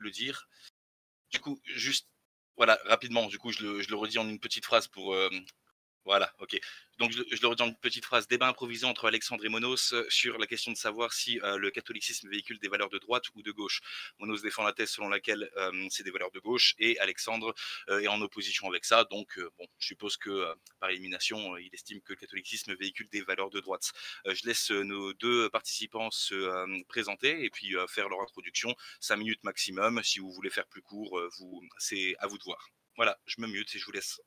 le dire. Du coup, juste, voilà, rapidement, du coup, je le redis en une petite phrase pour... voilà, ok. Donc je le redis en une petite phrase. Débat improvisé entre Alexandre et Monos sur la question de savoir si le catholicisme véhicule des valeurs de droite ou de gauche. Monos défend la thèse selon laquelle c'est des valeurs de gauche et Alexandre est en opposition avec ça. Donc bon, je suppose que par élimination, il estime que le catholicisme véhicule des valeurs de droite. Je laisse nos deux participants se présenter et puis faire leur introduction. 5 minutes maximum. Si vous voulez faire plus court, c'est à vous de voir. Voilà, je me mute et je vous laisse.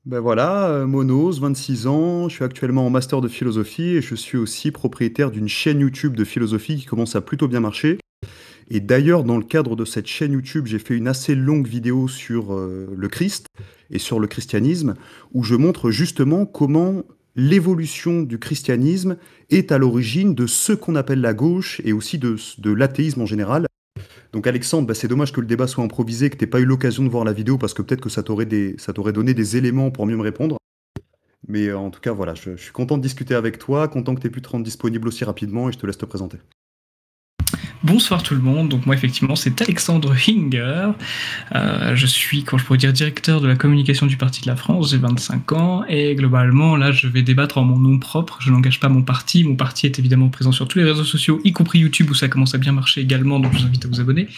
Ben voilà, Monos, 26 ans, je suis actuellement en master de philosophie et je suis aussi propriétaire d'une chaîne YouTube de philosophie qui commence à plutôt bien marcher. Et d'ailleurs, dans le cadre de cette chaîne YouTube, j'ai fait une assez longue vidéo sur le Christ et sur le christianisme, où je montre justement comment l'évolution du christianisme est à l'origine de ce qu'on appelle la gauche et aussi de l'athéisme en général. Donc Alexandre, bah, c'est dommage que le débat soit improvisé, que tu n'aies pas eu l'occasion de voir la vidéo parce que peut-être que ça t'aurait donné des éléments pour mieux me répondre. Mais en tout cas, voilà, je suis content de discuter avec toi, content que tu aies pu te rendre disponible aussi rapidement et je te laisse te présenter. Bonsoir tout le monde, donc moi effectivement c'est Alexandre Hinger, je suis, quand je pourrais dire, directeur de la communication du Parti de la France, j'ai 25 ans et globalement là je vais débattre en mon nom propre, je n'engage pas mon parti est évidemment présent sur tous les réseaux sociaux, y compris YouTube où ça commence à bien marcher également, donc je vous invite à vous abonner.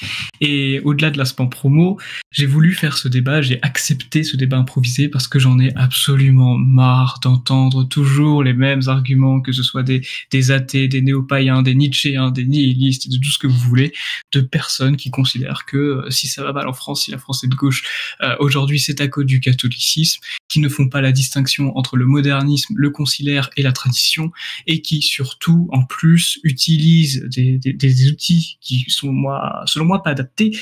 Et au-delà de l'aspect promo, j'ai voulu faire ce débat, j'ai accepté ce débat improvisé parce que j'en ai absolument marre d'entendre toujours les mêmes arguments, que ce soit des athées, des néo-païens, des nietzschéens, des nihilistes, de tout ce que vous voulez, de personnes qui considèrent que si ça va mal en France, si la France est de gauche, aujourd'hui c'est à cause du catholicisme, qui ne font pas la distinction entre le modernisme, le conciliaire et la tradition, et qui surtout en plus utilisent des outils qui sont selon moi pas adaptés,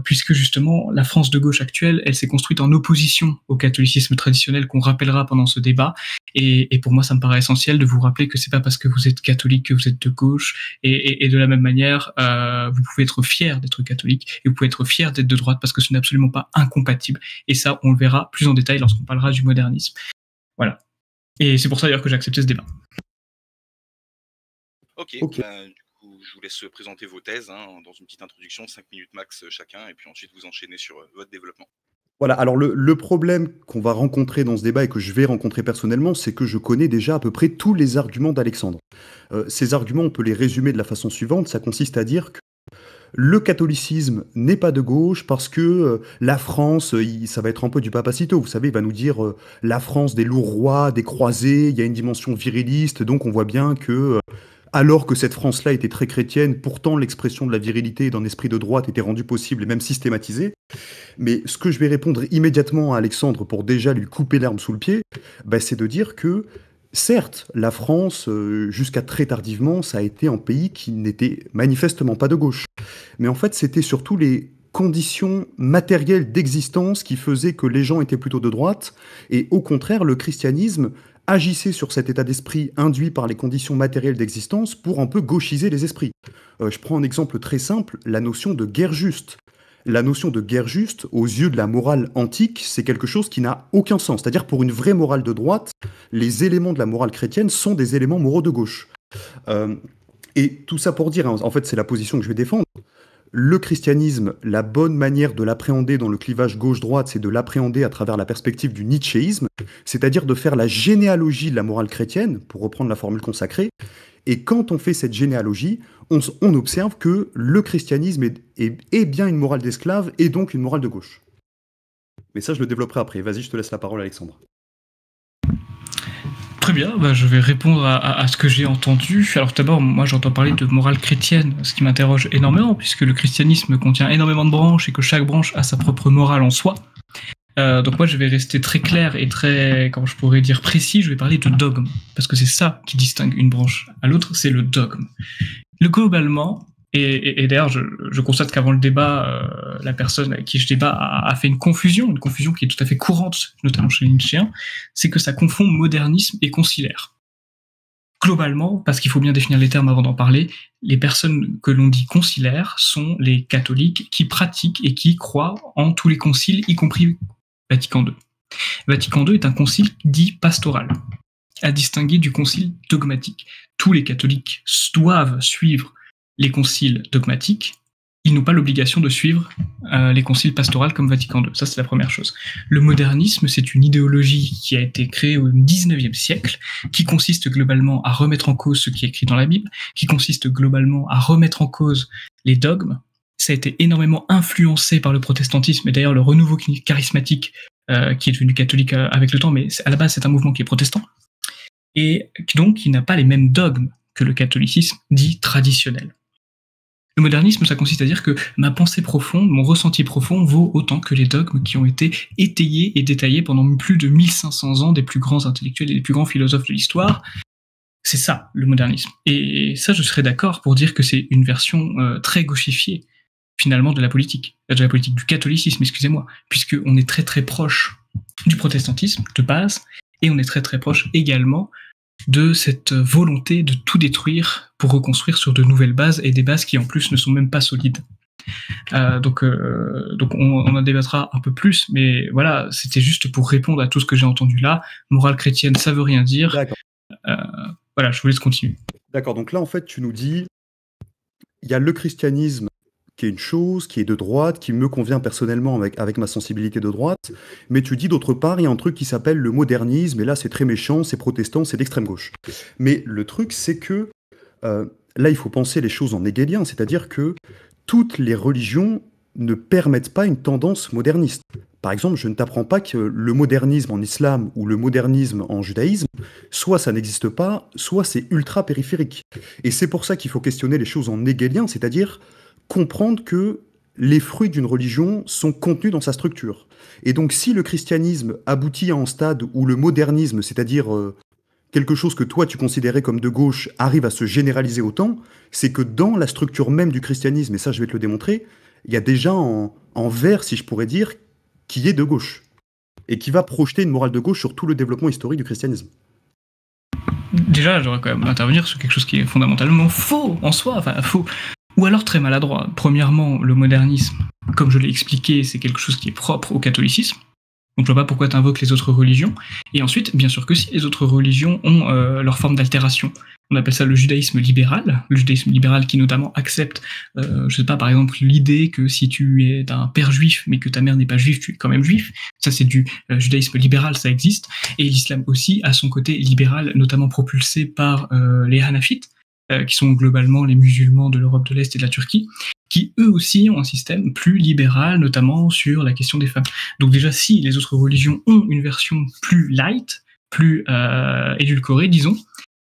puisque justement la France de gauche actuelle, elle s'est construite en opposition au catholicisme traditionnel qu'on rappellera pendant ce débat, et pour moi ça me paraît essentiel de vous rappeler que c'est pas parce que vous êtes catholique que vous êtes de gauche, et de la même manière, vous pouvez être fier d'être catholique et vous pouvez être fier d'être de droite parce que ce n'est absolument pas incompatible. Et ça, on le verra plus en détail lorsqu'on parlera du modernisme. Voilà. Et c'est pour ça d'ailleurs que j'ai accepté ce débat. Ok. Du coup, je vous laisse présenter vos thèses dans une petite introduction, 5 minutes max chacun, et puis ensuite vous enchaînez sur votre développement. Voilà, alors le problème qu'on va rencontrer dans ce débat et que je vais rencontrer personnellement, c'est que je connais déjà à peu près tous les arguments d'Alexandre. Ces arguments, on peut les résumer de la façon suivante, ça consiste à dire que le catholicisme n'est pas de gauche parce que la France, ça va être un peu du Papacito, vous savez, il va nous dire la France des lourds rois, des croisés, il y a une dimension viriliste, donc on voit bien que... alors que cette France-là était très chrétienne, pourtant l'expression de la virilité d'un esprit de droite était rendue possible et même systématisée. Mais ce que je vais répondre immédiatement à Alexandre pour déjà lui couper l'herbe sous le pied, bah, c'est de dire que, certes, la France, jusqu'à très tardivement, ça a été un pays qui n'était manifestement pas de gauche. Mais en fait, c'était surtout les conditions matérielles d'existence qui faisaient que les gens étaient plutôt de droite, et au contraire, le christianisme agissait sur cet état d'esprit induit par les conditions matérielles d'existence pour un peu gauchiser les esprits. Je prends un exemple très simple, la notion de guerre juste. La notion de guerre juste, aux yeux de la morale antique, c'est quelque chose qui n'a aucun sens. C'est-à-dire, pour une vraie morale de droite, les éléments de la morale chrétienne sont des éléments moraux de gauche. Et tout ça pour dire, en fait, c'est la position que je vais défendre. Le christianisme, la bonne manière de l'appréhender dans le clivage gauche-droite, c'est de l'appréhender à travers la perspective du nietzschéisme, c'est-à-dire de faire la généalogie de la morale chrétienne, pour reprendre la formule consacrée. Et quand on fait cette généalogie, on observe que le christianisme est bien une morale d'esclave et donc une morale de gauche. Mais ça, je le développerai après. Vas-y, je te laisse la parole, Alexandre. Très bien, je vais répondre à ce que j'ai entendu. Alors d'abord, moi j'entends parler de morale chrétienne, ce qui m'interroge énormément, puisque le christianisme contient énormément de branches et que chaque branche a sa propre morale en soi. Donc moi je vais rester très clair et très, comment je pourrais dire, précis, je vais parler de dogme, parce que c'est ça qui distingue une branche à l'autre, c'est le dogme. Globalement, et d'ailleurs je constate qu'avant le débat, la personne avec qui je débat a fait une confusion qui est tout à fait courante, notamment chez les Nietzschéens, c'est que ça confond modernisme et conciliaire. Globalement, parce qu'il faut bien définir les termes avant d'en parler, les personnes que l'on dit conciliaires sont les catholiques qui pratiquent et qui croient en tous les conciles, y compris Vatican II. Vatican II est un concile dit pastoral, à distinguer du concile dogmatique. Tous les catholiques doivent suivre les conciles dogmatiques, ils n'ont pas l'obligation de suivre les conciles pastoraux comme Vatican II. Ça, c'est la première chose. Le modernisme, c'est une idéologie qui a été créée au XIXe siècle, qui consiste globalement à remettre en cause ce qui est écrit dans la Bible, qui consiste globalement à remettre en cause les dogmes. Ça a été énormément influencé par le protestantisme, et d'ailleurs le renouveau charismatique qui est devenu catholique avec le temps, mais à la base, c'est un mouvement qui est protestant, et donc qui n'a pas les mêmes dogmes que le catholicisme dit traditionnel. Le modernisme, ça consiste à dire que ma pensée profonde, mon ressenti profond vaut autant que les dogmes qui ont été étayés et détaillés pendant plus de 1500 ans des plus grands intellectuels et des plus grands philosophes de l'histoire. C'est ça, le modernisme. Et ça, je serais d'accord pour dire que c'est une version très gauchifiée, finalement, de la politique du catholicisme, excusez-moi, puisqu'on est très très proche du protestantisme, de base, et on est très très proche également de cette volonté de tout détruire pour reconstruire sur de nouvelles bases, et des bases qui en plus ne sont même pas solides. Donc on en débattra un peu plus, mais voilà, c'était juste pour répondre à tout ce que j'ai entendu là. Morale chrétienne, ça veut rien dire. D'accord. Voilà, je vous laisse continuer. D'accord, donc là en fait tu nous dis, il y a le christianisme qui est une chose, qui est de droite, qui me convient personnellement avec ma sensibilité de droite, mais tu dis d'autre part, il y a un truc qui s'appelle le modernisme, et là c'est très méchant, c'est protestant, c'est d'extrême gauche. Mais le truc c'est que, là il faut penser les choses en hegelien, c'est-à-dire que toutes les religions ne permettent pas une tendance moderniste. Par exemple, je ne t'apprends pas que le modernisme en islam ou le modernisme en judaïsme, soit ça n'existe pas, soit c'est ultra périphérique. Et c'est pour ça qu'il faut questionner les choses en hegelien, c'est-à-dire comprendre que les fruits d'une religion sont contenus dans sa structure. Et donc si le christianisme aboutit à un stade où le modernisme, c'est-à-dire quelque chose que toi tu considérais comme de gauche, arrive à se généraliser autant, c'est que dans la structure même du christianisme, et ça je vais te le démontrer, il y a déjà en vert, si je pourrais dire, qui est de gauche, et qui va projeter une morale de gauche sur tout le développement historique du christianisme. Déjà, j'aurais quand même intervenir sur quelque chose qui est fondamentalement faux en soi, enfin faux, ou alors très maladroit. Premièrement, le modernisme, comme je l'ai expliqué, c'est quelque chose qui est propre au catholicisme. Donc je vois pas pourquoi tu invoques les autres religions. Et ensuite, bien sûr que si, les autres religions ont leur forme d'altération. On appelle ça le judaïsme libéral qui notamment accepte, je sais pas, par exemple, l'idée que si tu es un père juif, mais que ta mère n'est pas juive, tu es quand même juif. Ça, c'est du judaïsme libéral, ça existe. Et l'islam aussi a son côté libéral, notamment propulsé par les hanafites, qui sont globalement les musulmans de l'Europe de l'Est et de la Turquie, qui eux aussi ont un système plus libéral, notamment sur la question des femmes. Donc déjà, si les autres religions ont une version plus light, plus édulcorée, disons,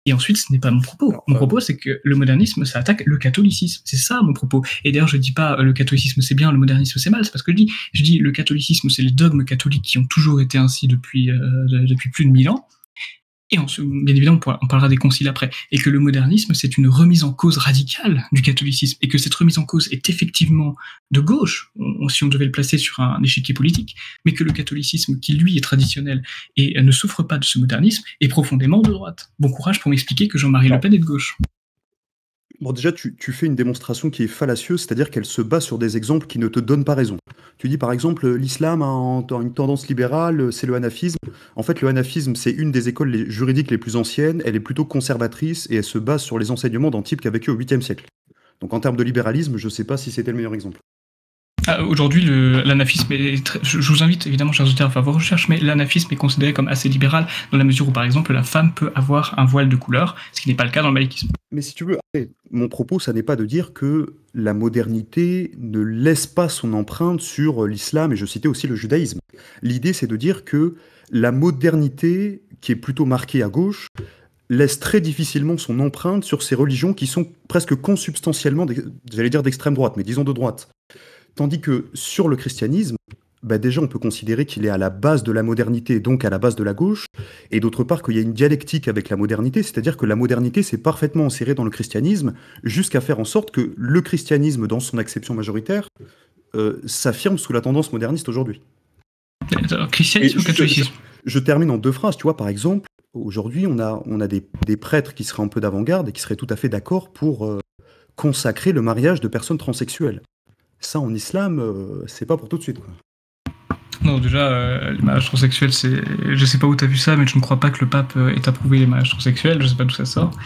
et ensuite, ce n'est pas mon propos. Mon propos, c'est que le modernisme, ça attaque le catholicisme. C'est ça, mon propos. Et d'ailleurs, je dis pas le catholicisme, c'est bien, le modernisme, c'est mal. C'est pas ce que je dis. Je dis le catholicisme, c'est les dogmes catholiques qui ont toujours été ainsi depuis plus de 1000 ans. Et bien évidemment, on parlera des conciles après. Et que le modernisme, c'est une remise en cause radicale du catholicisme. Et que cette remise en cause est effectivement de gauche, si on devait le placer sur un échiquier politique. Mais que le catholicisme, qui lui est traditionnel et ne souffre pas de ce modernisme, est profondément de droite. Bon courage pour m'expliquer que Jean-Marie Le Pen est de gauche. Bon, déjà, tu fais une démonstration qui est fallacieuse, c'est-à-dire qu'elle se base sur des exemples qui ne te donnent pas raison. Tu dis par exemple, l'islam a une tendance libérale, c'est le hanafisme. En fait, le hanafisme, c'est une des écoles juridiques les plus anciennes, elle est plutôt conservatrice et elle se base sur les enseignements d'un type qui a vécu au 8e siècle. Donc en termes de libéralisme, je ne sais pas si c'était le meilleur exemple. Aujourd'hui, l'anafisme est je vous invite évidemment, chers auditeurs, à faire vos recherches, mais l'anafisme est considéré comme assez libéral dans la mesure où, par exemple, la femme peut avoir un voile de couleur, ce qui n'est pas le cas dans le malikisme. Mais si tu veux, mon propos, ça n'est pas de dire que la modernité ne laisse pas son empreinte sur l'islam, et je citais aussi le judaïsme. L'idée, c'est de dire que la modernité, qui est plutôt marquée à gauche, laisse très difficilement son empreinte sur ces religions qui sont presque consubstantiellement, j'allais dire d'extrême droite, mais disons de droite. Tandis que sur le christianisme, déjà on peut considérer qu'il est à la base de la modernité, donc à la base de la gauche, et d'autre part qu'il y a une dialectique avec la modernité, c'est-à-dire que la modernité s'est parfaitement insérée dans le christianisme, jusqu'à faire en sorte que le christianisme, dans son acception majoritaire, s'affirme sous la tendance moderniste aujourd'hui. Christianisme ou catholicisme ? Je termine en 2 phrases, tu vois, par exemple, aujourd'hui on a des prêtres qui seraient un peu d'avant-garde et qui seraient tout à fait d'accord pour consacrer le mariage de personnes transsexuelles. Ça, en islam, c'est pas pour tout de suite, quoi. Non, déjà, les mariages transsexuels, c'est... Je sais pas où t'as vu ça, mais je ne crois pas que le pape ait approuvé les mariages transsexuels, je sais pas d'où ça sort.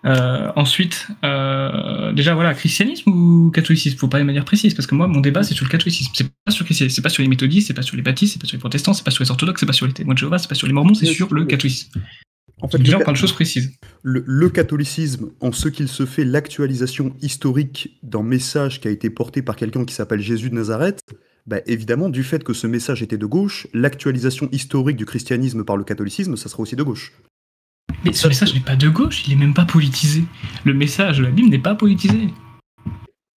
Ensuite, déjà voilà, christianisme ou catholicisme, faut pas de manière précise, parce que moi mon débat c'est sur le catholicisme, c'est pas sur le christianisme, c'est pas sur les méthodistes, c'est pas sur les baptistes, c'est pas sur les protestants, c'est pas sur les orthodoxes, c'est pas sur les témoins de Jéhovah, c'est pas sur les mormons, c'est sur le catholicisme. En fait, déjà on parle de choses précises. Le catholicisme, en ce qu'il se fait l'actualisation historique d'un message qui a été porté par quelqu'un qui s'appelle Jésus de Nazareth, bah, évidemment, du fait que ce message était de gauche, l'actualisation historique du christianisme par le catholicisme, ça sera aussi de gauche. Mais ce message n'est pas de gauche, il est même pas politisé. Le message de la Bible n'est pas politisé.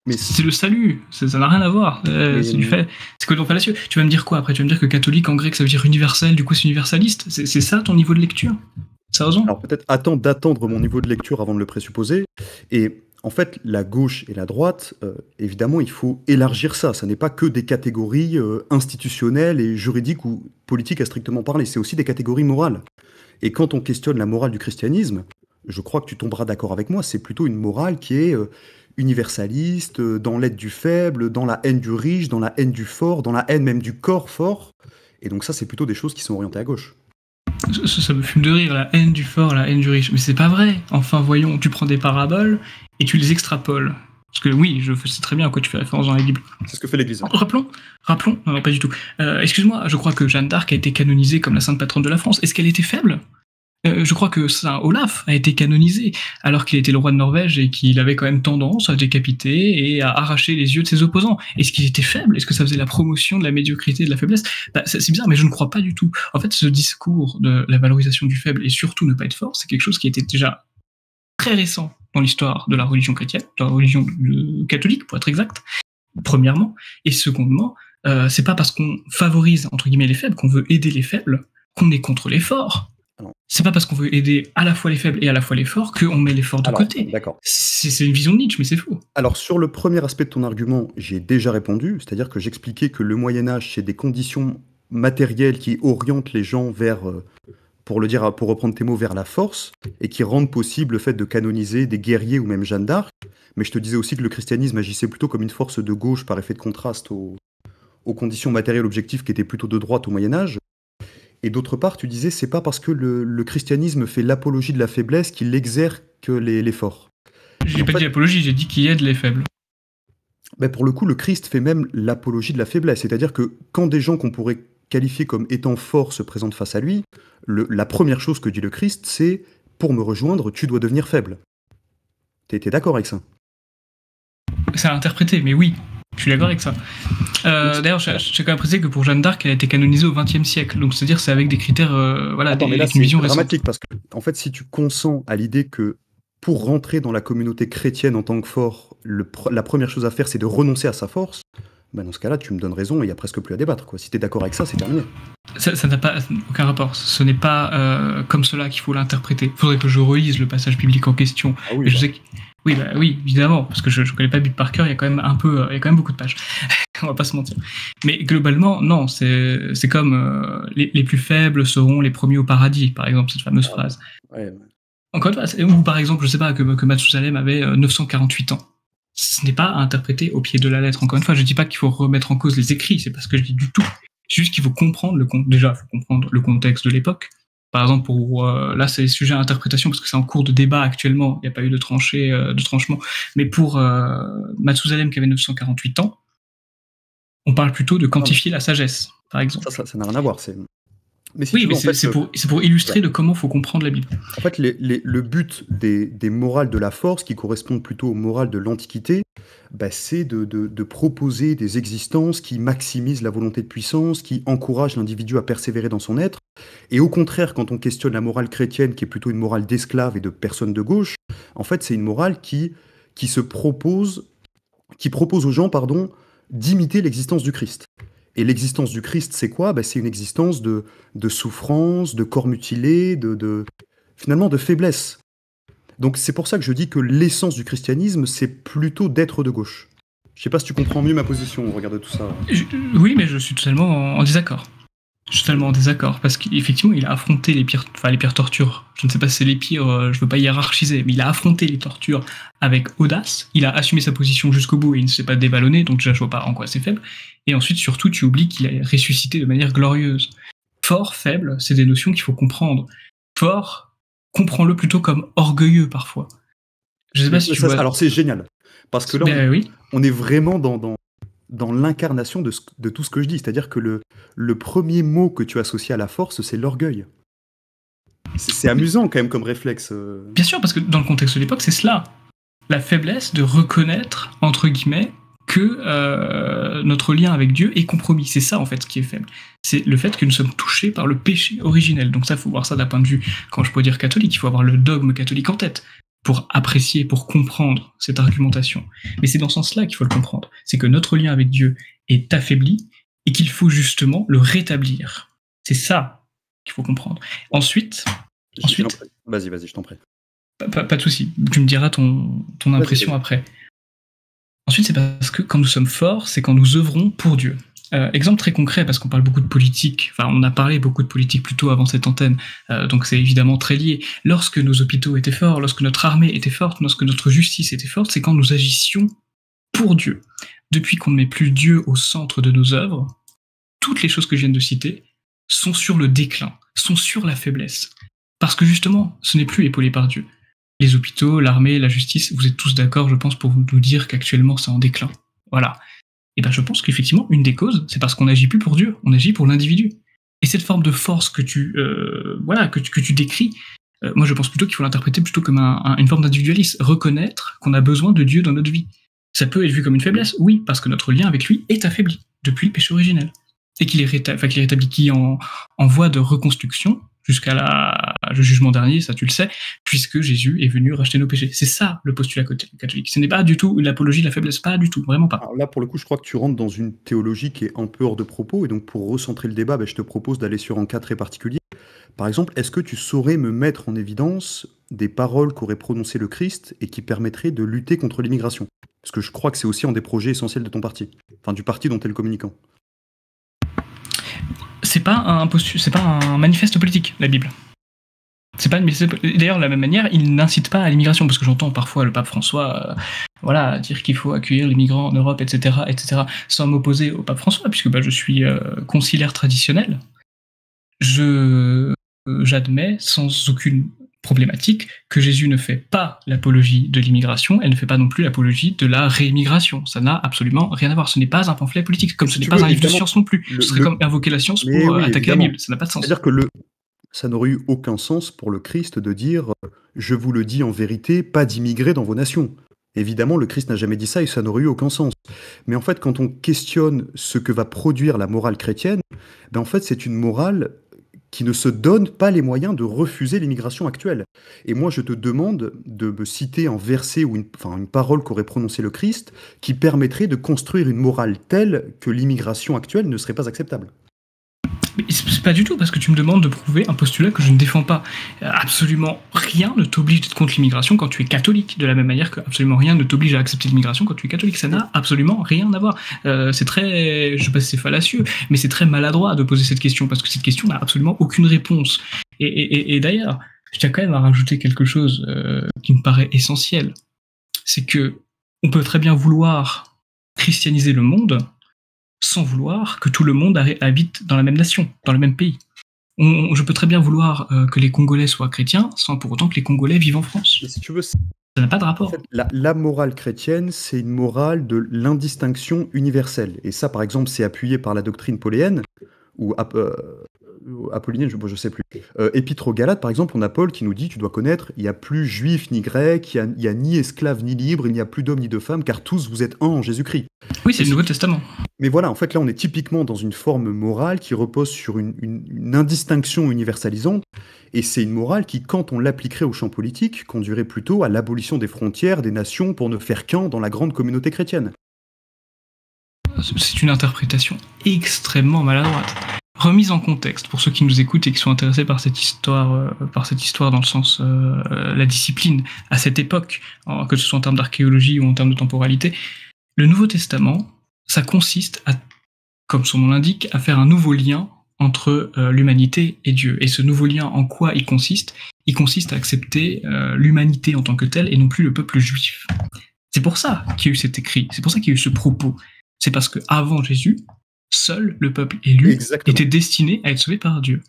Mais c'est le salut, ça n'a rien à voir. C'est du fait. C'est complètement fallacieux. Tu vas me dire quoi après? Tu vas me dire que catholique en grec ça veut dire universel, du coup c'est universaliste? C'est ça ton niveau de lecture? Sérieusement? Alors peut-être d'attendre mon niveau de lecture avant de le présupposer. Et en fait, la gauche et la droite, évidemment, il faut élargir ça. Ça n'est pas que des catégories institutionnelles et juridiques ou politiques à strictement parler. C'est aussi des catégories morales. Et quand on questionne la morale du christianisme, je crois que tu tomberas d'accord avec moi, c'est plutôt une morale qui est universaliste, dans l'aide du faible, dans la haine du riche, dans la haine du fort, dans la haine même du corps fort. Et donc ça, c'est plutôt des choses qui sont orientées à gauche. Ça me fume de rire, la haine du fort, la haine du riche. Mais c'est pas vrai. Enfin, voyons, tu prends des paraboles et tu les extrapoles. Parce que oui, je sais très bien à quoi tu fais référence dans la Bible. C'est ce que fait l'Église. Rappelons, non, pas du tout. Excuse-moi, je crois que Jeanne d'Arc a été canonisée comme la sainte patronne de la France. Est-ce qu'elle était faible? Je crois que Saint Olaf a été canonisé alors qu'il était le roi de Norvège et qu'il avait quand même tendance à décapiter et à arracher les yeux de ses opposants. Est-ce qu'il était faible? Est-ce que ça faisait la promotion de la médiocrité et de la faiblesse? C'est bizarre, mais je ne crois pas du tout. En fait, ce discours de la valorisation du faible et surtout ne pas être fort, c'est quelque chose qui était déjà très récent dans l'histoire de la religion chrétienne, de la religion catholique pour être exact, premièrement. Et secondement, c'est pas parce qu'on favorise entre guillemets les faibles, qu'on veut aider les faibles, qu'on est contre les forts. C'est pas parce qu'on veut aider à la fois les faibles et à la fois les forts qu'on met les forts de côté. D'accord. C'est une vision de Nietzsche, mais c'est faux. Alors sur le premier aspect de ton argument, j'ai déjà répondu, c'est-à-dire que j'expliquais que le Moyen-Âge, c'est des conditions matérielles qui orientent les gens vers, pour reprendre tes mots, vers la force, et qui rendent possible le fait de canoniser des guerriers ou même Jeanne d'Arc. Mais je te disais aussi que le christianisme agissait plutôt comme une force de gauche par effet de contraste aux conditions matérielles objectives qui étaient plutôt de droite au Moyen-Âge. Et d'autre part, tu disais, c'est pas parce que le christianisme fait l'apologie de la faiblesse qu'il exerce que les forts. J'ai pas dit l'apologie, j'ai dit qu'il aide les faibles. Ben pour le coup, le Christ fait même l'apologie de la faiblesse. C'est-à-dire que quand des gens qu'on pourrait qualifier comme étant forts se présentent face à lui, la première chose que dit le Christ, c'est « pour me rejoindre, tu dois devenir faible ». T'es d'accord avec ça? C'est à interpréter, mais oui. Je suis d'accord avec ça. D'ailleurs, j'ai quand même précisé que pour Jeanne d'Arc, elle a été canonisée au XXe siècle. Donc, c'est-à-dire c'est avec des critères, Attends, mais là, c'est dramatique parce que, en fait, si tu consens à l'idée que pour rentrer dans la communauté chrétienne en tant que fort, la première chose à faire, c'est de renoncer à sa force, ben dans ce cas-là, tu me donnes raison et il n'y a presque plus à débattre, quoi. Si tu es d'accord avec ça, c'est terminé. Ça n'a pas aucun rapport. Ce n'est pas comme cela qu'il faut l'interpréter. Il faudrait que je relise le passage biblique en question. Ah oui, je sais que... Oui, évidemment, parce que je connais pas Bible par cœur, il y a quand même beaucoup de pages. On va pas se mentir. Mais globalement, non, c'est comme les plus faibles seront les premiers au paradis, par exemple, cette fameuse phrase. Ouais. Encore une fois, ou par exemple, je sais pas, que Mathusalem avait 948 ans. Ce n'est pas à interpréter au pied de la lettre. Encore une fois, je dis pas qu'il faut remettre en cause les écrits, c'est pas ce que je dis du tout. C'est juste qu'il faut comprendre le contexte de l'époque. Par exemple, là, c'est sujet à interprétation parce que c'est en cours de débat actuellement. Il n'y a pas eu de tranchement. Mais pour Mathusalem qui avait 948 ans, on parle plutôt de quantifier la sagesse, par exemple. Ça n'a rien à voir. Mais c'est pour illustrer de comment il faut comprendre la Bible. En fait, le but des morales de la force, qui correspondent plutôt aux morales de l'Antiquité, c'est de proposer des existences qui maximisent la volonté de puissance, qui encouragent l'individu à persévérer dans son être. Et au contraire, quand on questionne la morale chrétienne, qui est plutôt une morale d'esclaves et de personnes de gauche, en fait, c'est une morale qui propose aux gens, d'imiter l'existence du Christ. Et l'existence du Christ, c'est quoi? C'est une existence de souffrance, de corps mutilé, finalement de faiblesse. Donc c'est pour ça que je dis que l'essence du christianisme, c'est plutôt d'être de gauche. Je sais pas si tu comprends mieux ma position au regard de tout ça. Oui, mais je suis totalement en désaccord. Je suis totalement en désaccord, parce qu'effectivement, il a affronté les pires tortures. Je ne sais pas si c'est les pires, je veux pas hiérarchiser, mais il a affronté les tortures avec audace, il a assumé sa position jusqu'au bout et il ne s'est pas déballonné, donc déjà je vois pas en quoi c'est faible. Et ensuite, surtout, tu oublies qu'il a ressuscité de manière glorieuse. Fort, faible, c'est des notions qu'il faut comprendre. Fort, comprends-le plutôt comme orgueilleux parfois. Je sais pas si tu vois. Alors c'est génial, parce que là, oui. on est vraiment dans l'incarnation de tout ce que je dis. C'est-à-dire que le premier mot que tu associes à la force, c'est l'orgueil. C'est amusant quand même comme réflexe. Bien sûr, parce que dans le contexte de l'époque, c'est cela. La faiblesse de reconnaître, entre guillemets, que notre lien avec Dieu est compromis. C'est ça, en fait, ce qui est faible. C'est le fait que nous sommes touchés par le péché originel. Donc ça, il faut voir ça d'un point de vue, quand je peux dire catholique, il faut avoir le dogme catholique en tête pour apprécier, pour comprendre cette argumentation. Mais c'est dans ce sens-là qu'il faut le comprendre. C'est que notre lien avec Dieu est affaibli et qu'il faut justement le rétablir. C'est ça qu'il faut comprendre. Ensuite... Vas-y, je t'en prie. Pas de souci. Tu me diras ton impression après. Ensuite, c'est parce que quand nous sommes forts, c'est quand nous œuvrons pour Dieu. Exemple très concret, parce qu'on parle beaucoup de politique, enfin on a parlé beaucoup de politique plus tôt avant cette antenne, donc c'est évidemment très lié. Lorsque nos hôpitaux étaient forts, lorsque notre armée était forte, lorsque notre justice était forte, c'est quand nous agissions pour Dieu. Depuis qu'on ne met plus Dieu au centre de nos œuvres, toutes les choses que je viens de citer sont sur le déclin, sont sur la faiblesse. Parce que justement, ce n'est plus épaulé par Dieu. Les hôpitaux, l'armée, la justice, vous êtes tous d'accord, je pense, pour nous dire qu'actuellement c'est en déclin. Voilà. Et ben je pense qu'effectivement, une des causes, c'est parce qu'on n'agit plus pour Dieu, on agit pour l'individu. Et cette forme de force que tu décris, moi je pense plutôt qu'il faut l'interpréter plutôt comme une forme d'individualisme. Reconnaître qu'on a besoin de Dieu dans notre vie. Ça peut être vu comme une faiblesse, oui, parce que notre lien avec lui est affaibli depuis le péché originel. Et qu'il est rétabli, qui est en voie de reconstruction, jusqu'à le jugement dernier, ça tu le sais, puisque Jésus est venu racheter nos péchés. C'est ça le postulat catholique. Ce n'est pas du tout une apologie de la faiblesse, pas du tout, vraiment pas. Alors là, pour le coup, je crois que tu rentres dans une théologie qui est un peu hors de propos, et donc pour recentrer le débat, je te propose d'aller sur un cas très particulier. Par exemple, est-ce que tu saurais me mettre en évidence des paroles qu'aurait prononcées le Christ et qui permettraient de lutter contre l'immigration? Parce que je crois que c'est aussi un des projets essentiels de ton parti, enfin du parti dont tu es le communicant. C'est pas un manifeste politique, la Bible. C'est pas d'ailleurs, de la même manière, il n'incite pas à l'immigration, parce que j'entends parfois le pape François dire qu'il faut accueillir les migrants en Europe, etc., sans m'opposer au pape François, puisque je suis conciliaire traditionnel. J'admets sans aucune problématique que Jésus ne fait pas l'apologie de l'immigration, elle ne fait pas non plus l'apologie de la réimmigration. Ça n'a absolument rien à voir. Ce n'est pas un pamphlet politique, comme ce n'est pas un livre de science non plus. Ce serait comme invoquer la science pour attaquer la Bible. Ça n'a pas de sens. C'est-à-dire que ça n'aurait eu aucun sens pour le Christ de dire « Je vous le dis en vérité, pas d'immigrer dans vos nations ». Évidemment, le Christ n'a jamais dit ça et ça n'aurait eu aucun sens. Mais en fait, quand on questionne ce que va produire la morale chrétienne, en fait, c'est une morale qui ne se donne pas les moyens de refuser l'immigration actuelle. Et moi, je te demande de me citer un verset ou une parole qu'aurait prononcé le Christ qui permettrait de construire une morale telle que l'immigration actuelle ne serait pas acceptable. Mais c'est pas du tout, parce que tu me demandes de prouver un postulat que je ne défends pas. Absolument rien ne t'oblige d'être contre l'immigration quand tu es catholique, de la même manière que absolument rien ne t'oblige à accepter l'immigration quand tu es catholique. Ça n'a absolument rien à voir. C'est très, je sais pas si c'est fallacieux, mais c'est très maladroit de poser cette question, parce que cette question n'a absolument aucune réponse. Et d'ailleurs, je tiens quand même à rajouter quelque chose qui me paraît essentiel. C'est que on peut très bien vouloir christianiser le monde sans vouloir que tout le monde habite dans la même nation, dans le même pays. Je peux très bien vouloir que les Congolais soient chrétiens sans pour autant que les Congolais vivent en France. Et si tu veux, ça n'a pas de rapport. En fait, la morale chrétienne, c'est une morale de l'indistinction universelle. Et ça, par exemple, c'est appuyé par la doctrine pauléenne, ou apollinienne, je sais plus. Épître aux Galates, par exemple, on a Paul qui nous dit, tu dois connaître, il n'y a plus juif ni grec, il n'y a ni esclave ni libre, il n'y a plus d'homme ni de femme, car tous vous êtes un en Jésus-Christ. Oui, c'est le Nouveau Testament. Mais voilà, en fait, là, on est typiquement dans une forme morale qui repose sur une indistinction universalisante, et c'est une morale qui, quand on l'appliquerait au champ politique, conduirait plutôt à l'abolition des frontières des nations pour ne faire qu'un dans la grande communauté chrétienne. C'est une interprétation extrêmement maladroite. Remise en contexte, pour ceux qui nous écoutent et qui sont intéressés par cette histoire dans le sens la discipline à cette époque, que ce soit en termes d'archéologie ou en termes de temporalité, le Nouveau Testament, ça consiste à, comme son nom l'indique, à faire un nouveau lien entre l'humanité et Dieu. Et ce nouveau lien, en quoi il consiste? Il consiste à accepter l'humanité en tant que telle et non plus le peuple juif. C'est pour ça qu'il y a eu cet écrit, c'est pour ça qu'il y a eu ce propos. C'est parce qu'avant Jésus, seul le peuple élu était destiné à être sauvé par Dieu.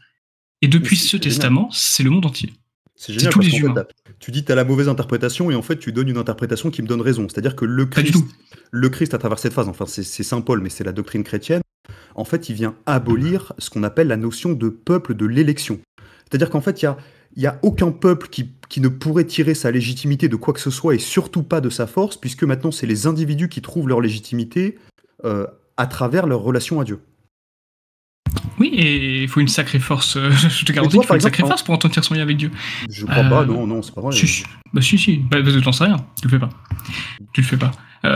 Et depuis ce testament, c'est le monde entier. C'est génial tous parce les qu'en humains. fait, tu dis tu as la mauvaise interprétation et en fait tu donnes une interprétation qui me donne raison. C'est-à-dire que Pas du tout. le Christ à travers cette phase, enfin c'est Saint Paul, mais c'est la doctrine chrétienne, en fait il vient abolir ce qu'on appelle la notion de peuple de l'élection. C'est-à-dire qu'en fait il y a aucun peuple qui ne pourrait tirer sa légitimité de quoi que ce soit et surtout pas de sa force, puisque maintenant c'est les individus qui trouvent leur légitimité à travers leur relation à Dieu. Oui, et il faut une sacrée force. Je te garantis toi, qu'il faut par une sacrée exemple, force pour entendre son lien avec Dieu. Je crois pas, non, c'est pas vrai. Si. Bah si. Bah, parce que t'en sais rien. Tu le fais pas. Tu le fais pas.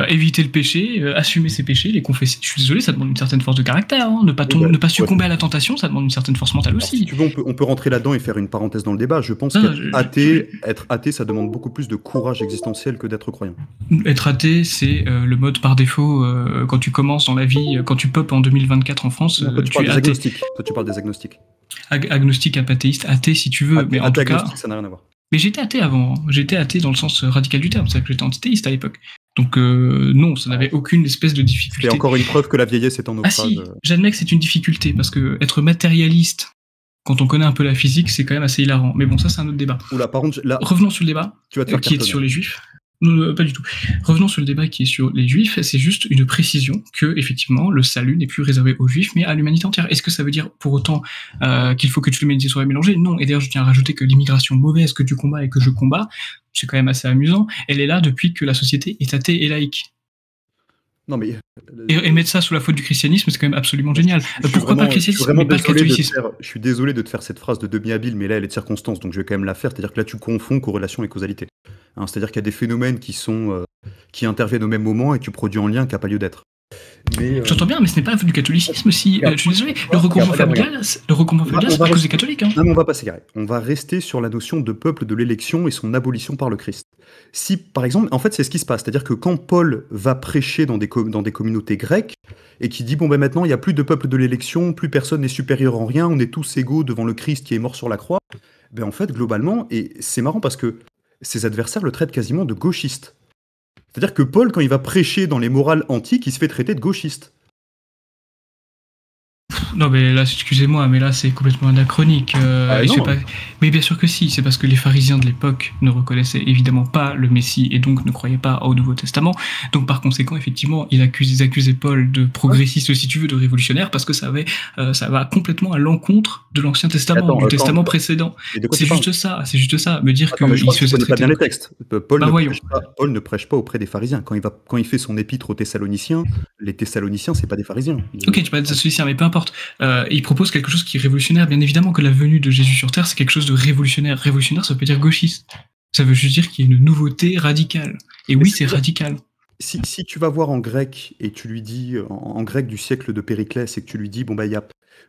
Éviter le péché, assumer ses péchés, les confesser. Je suis désolé, ça demande une certaine force de caractère. Hein. Ne pas succomber à la tentation, ça demande une certaine force mentale aussi. Si tu veux, on peut rentrer là-dedans et faire une parenthèse dans le débat. Je pense être athée, ça demande beaucoup plus de courage existentiel que d'être croyant. Être athée, c'est le mode par défaut quand tu commences dans la vie, quand tu popes en 2024 en France. Non, tu parles des agnostiques. Toi, tu parles des agnostiques. Agnostique, apathéiste, athée si tu veux, mais en tout cas. Ça n'a rien à voir. Mais j'étais athée avant. J'étais athée dans le sens radical du terme, c'est-à-dire que j'étais antithéiste à l'époque. Donc non, ça n'avait aucune espèce de difficulté. C'est encore une preuve que la vieillesse est en naufrage. Ah si, j'admets que c'est une difficulté, parce que être matérialiste, quand on connaît un peu la physique, c'est quand même assez hilarant. Mais bon, ça c'est un autre débat. Oula, par contre, là, revenons sur le débat qui est sur les juifs. Non, pas du tout. Revenons sur le débat qui est sur les juifs, c'est juste une précision que, effectivement, le salut n'est plus réservé aux juifs, mais à l'humanité entière. Est-ce que ça veut dire, pour autant, qu'il faut que toute l'humanité soit mélangée? Non. Et d'ailleurs, je tiens à rajouter que l'immigration mauvaise que tu combats et que je combats, c'est quand même assez amusant, elle est là depuis que la société est athée et laïque. Non, mais... Et mettre ça sous la faute du christianisme, c'est quand même absolument génial. Pourquoi pas le christianisme, mais pas le catholicisme? Je suis désolé de te faire cette phrase de demi-habile, mais là, elle est de circonstance, donc je vais quand même la faire. C'est-à-dire que là, tu confonds corrélation et causalité. Hein, c'est-à-dire qu'il y a des phénomènes qui interviennent au même moment et tu produis un lien qui n'a pas lieu d'être. J'entends bien, mais ce n'est pas la faute du catholicisme. Je suis désolé, le regroupement familial, c'est pas à cause des catholiques. Hein. Non, mais on va pas s'égarer. On va rester sur la notion de peuple de l'élection et son abolition par le Christ. Si, par exemple, en fait, c'est ce qui se passe. C'est-à-dire que quand Paul va prêcher dans des communautés grecques et qui dit, bon, ben maintenant, il n'y a plus de peuple de l'élection, plus personne n'est supérieur en rien, on est tous égaux devant le Christ qui est mort sur la croix, ben en fait, globalement, et c'est marrant parce que ses adversaires le traitent quasiment de gauchiste. C'est-à-dire que Paul, quand il va prêcher dans les morales antiques, il se fait traiter de gauchiste. Non, mais là, excusez-moi, mais là, c'est complètement anachronique. Mais bien sûr que si, c'est parce que les pharisiens de l'époque ne reconnaissaient évidemment pas le Messie et donc ne croyaient pas au Nouveau Testament. Donc, par conséquent, effectivement, ils accusaient Paul de progressiste, si tu veux, de révolutionnaire, parce que ça va complètement à l'encontre de l'Ancien Testament, du Testament précédent. C'est juste ça. Me dire que il se faisait pas bien les textes. Paul ne prêche pas auprès des pharisiens. Quand il fait son épître aux Thessaloniciens, les Thessaloniciens, c'est pas des pharisiens. Ok, tu parles des Thessaloniciens, mais peu importe. Il propose quelque chose qui est révolutionnaire. Bien évidemment que la venue de Jésus sur Terre, c'est quelque chose de révolutionnaire. Révolutionnaire, ça veut dire gauchiste. Ça veut juste dire qu'il y a une nouveauté radicale. Et oui, c'est radical. Si tu vas voir en grec, et tu lui dis, en grec du siècle de Périclès, et que tu lui dis, bon bah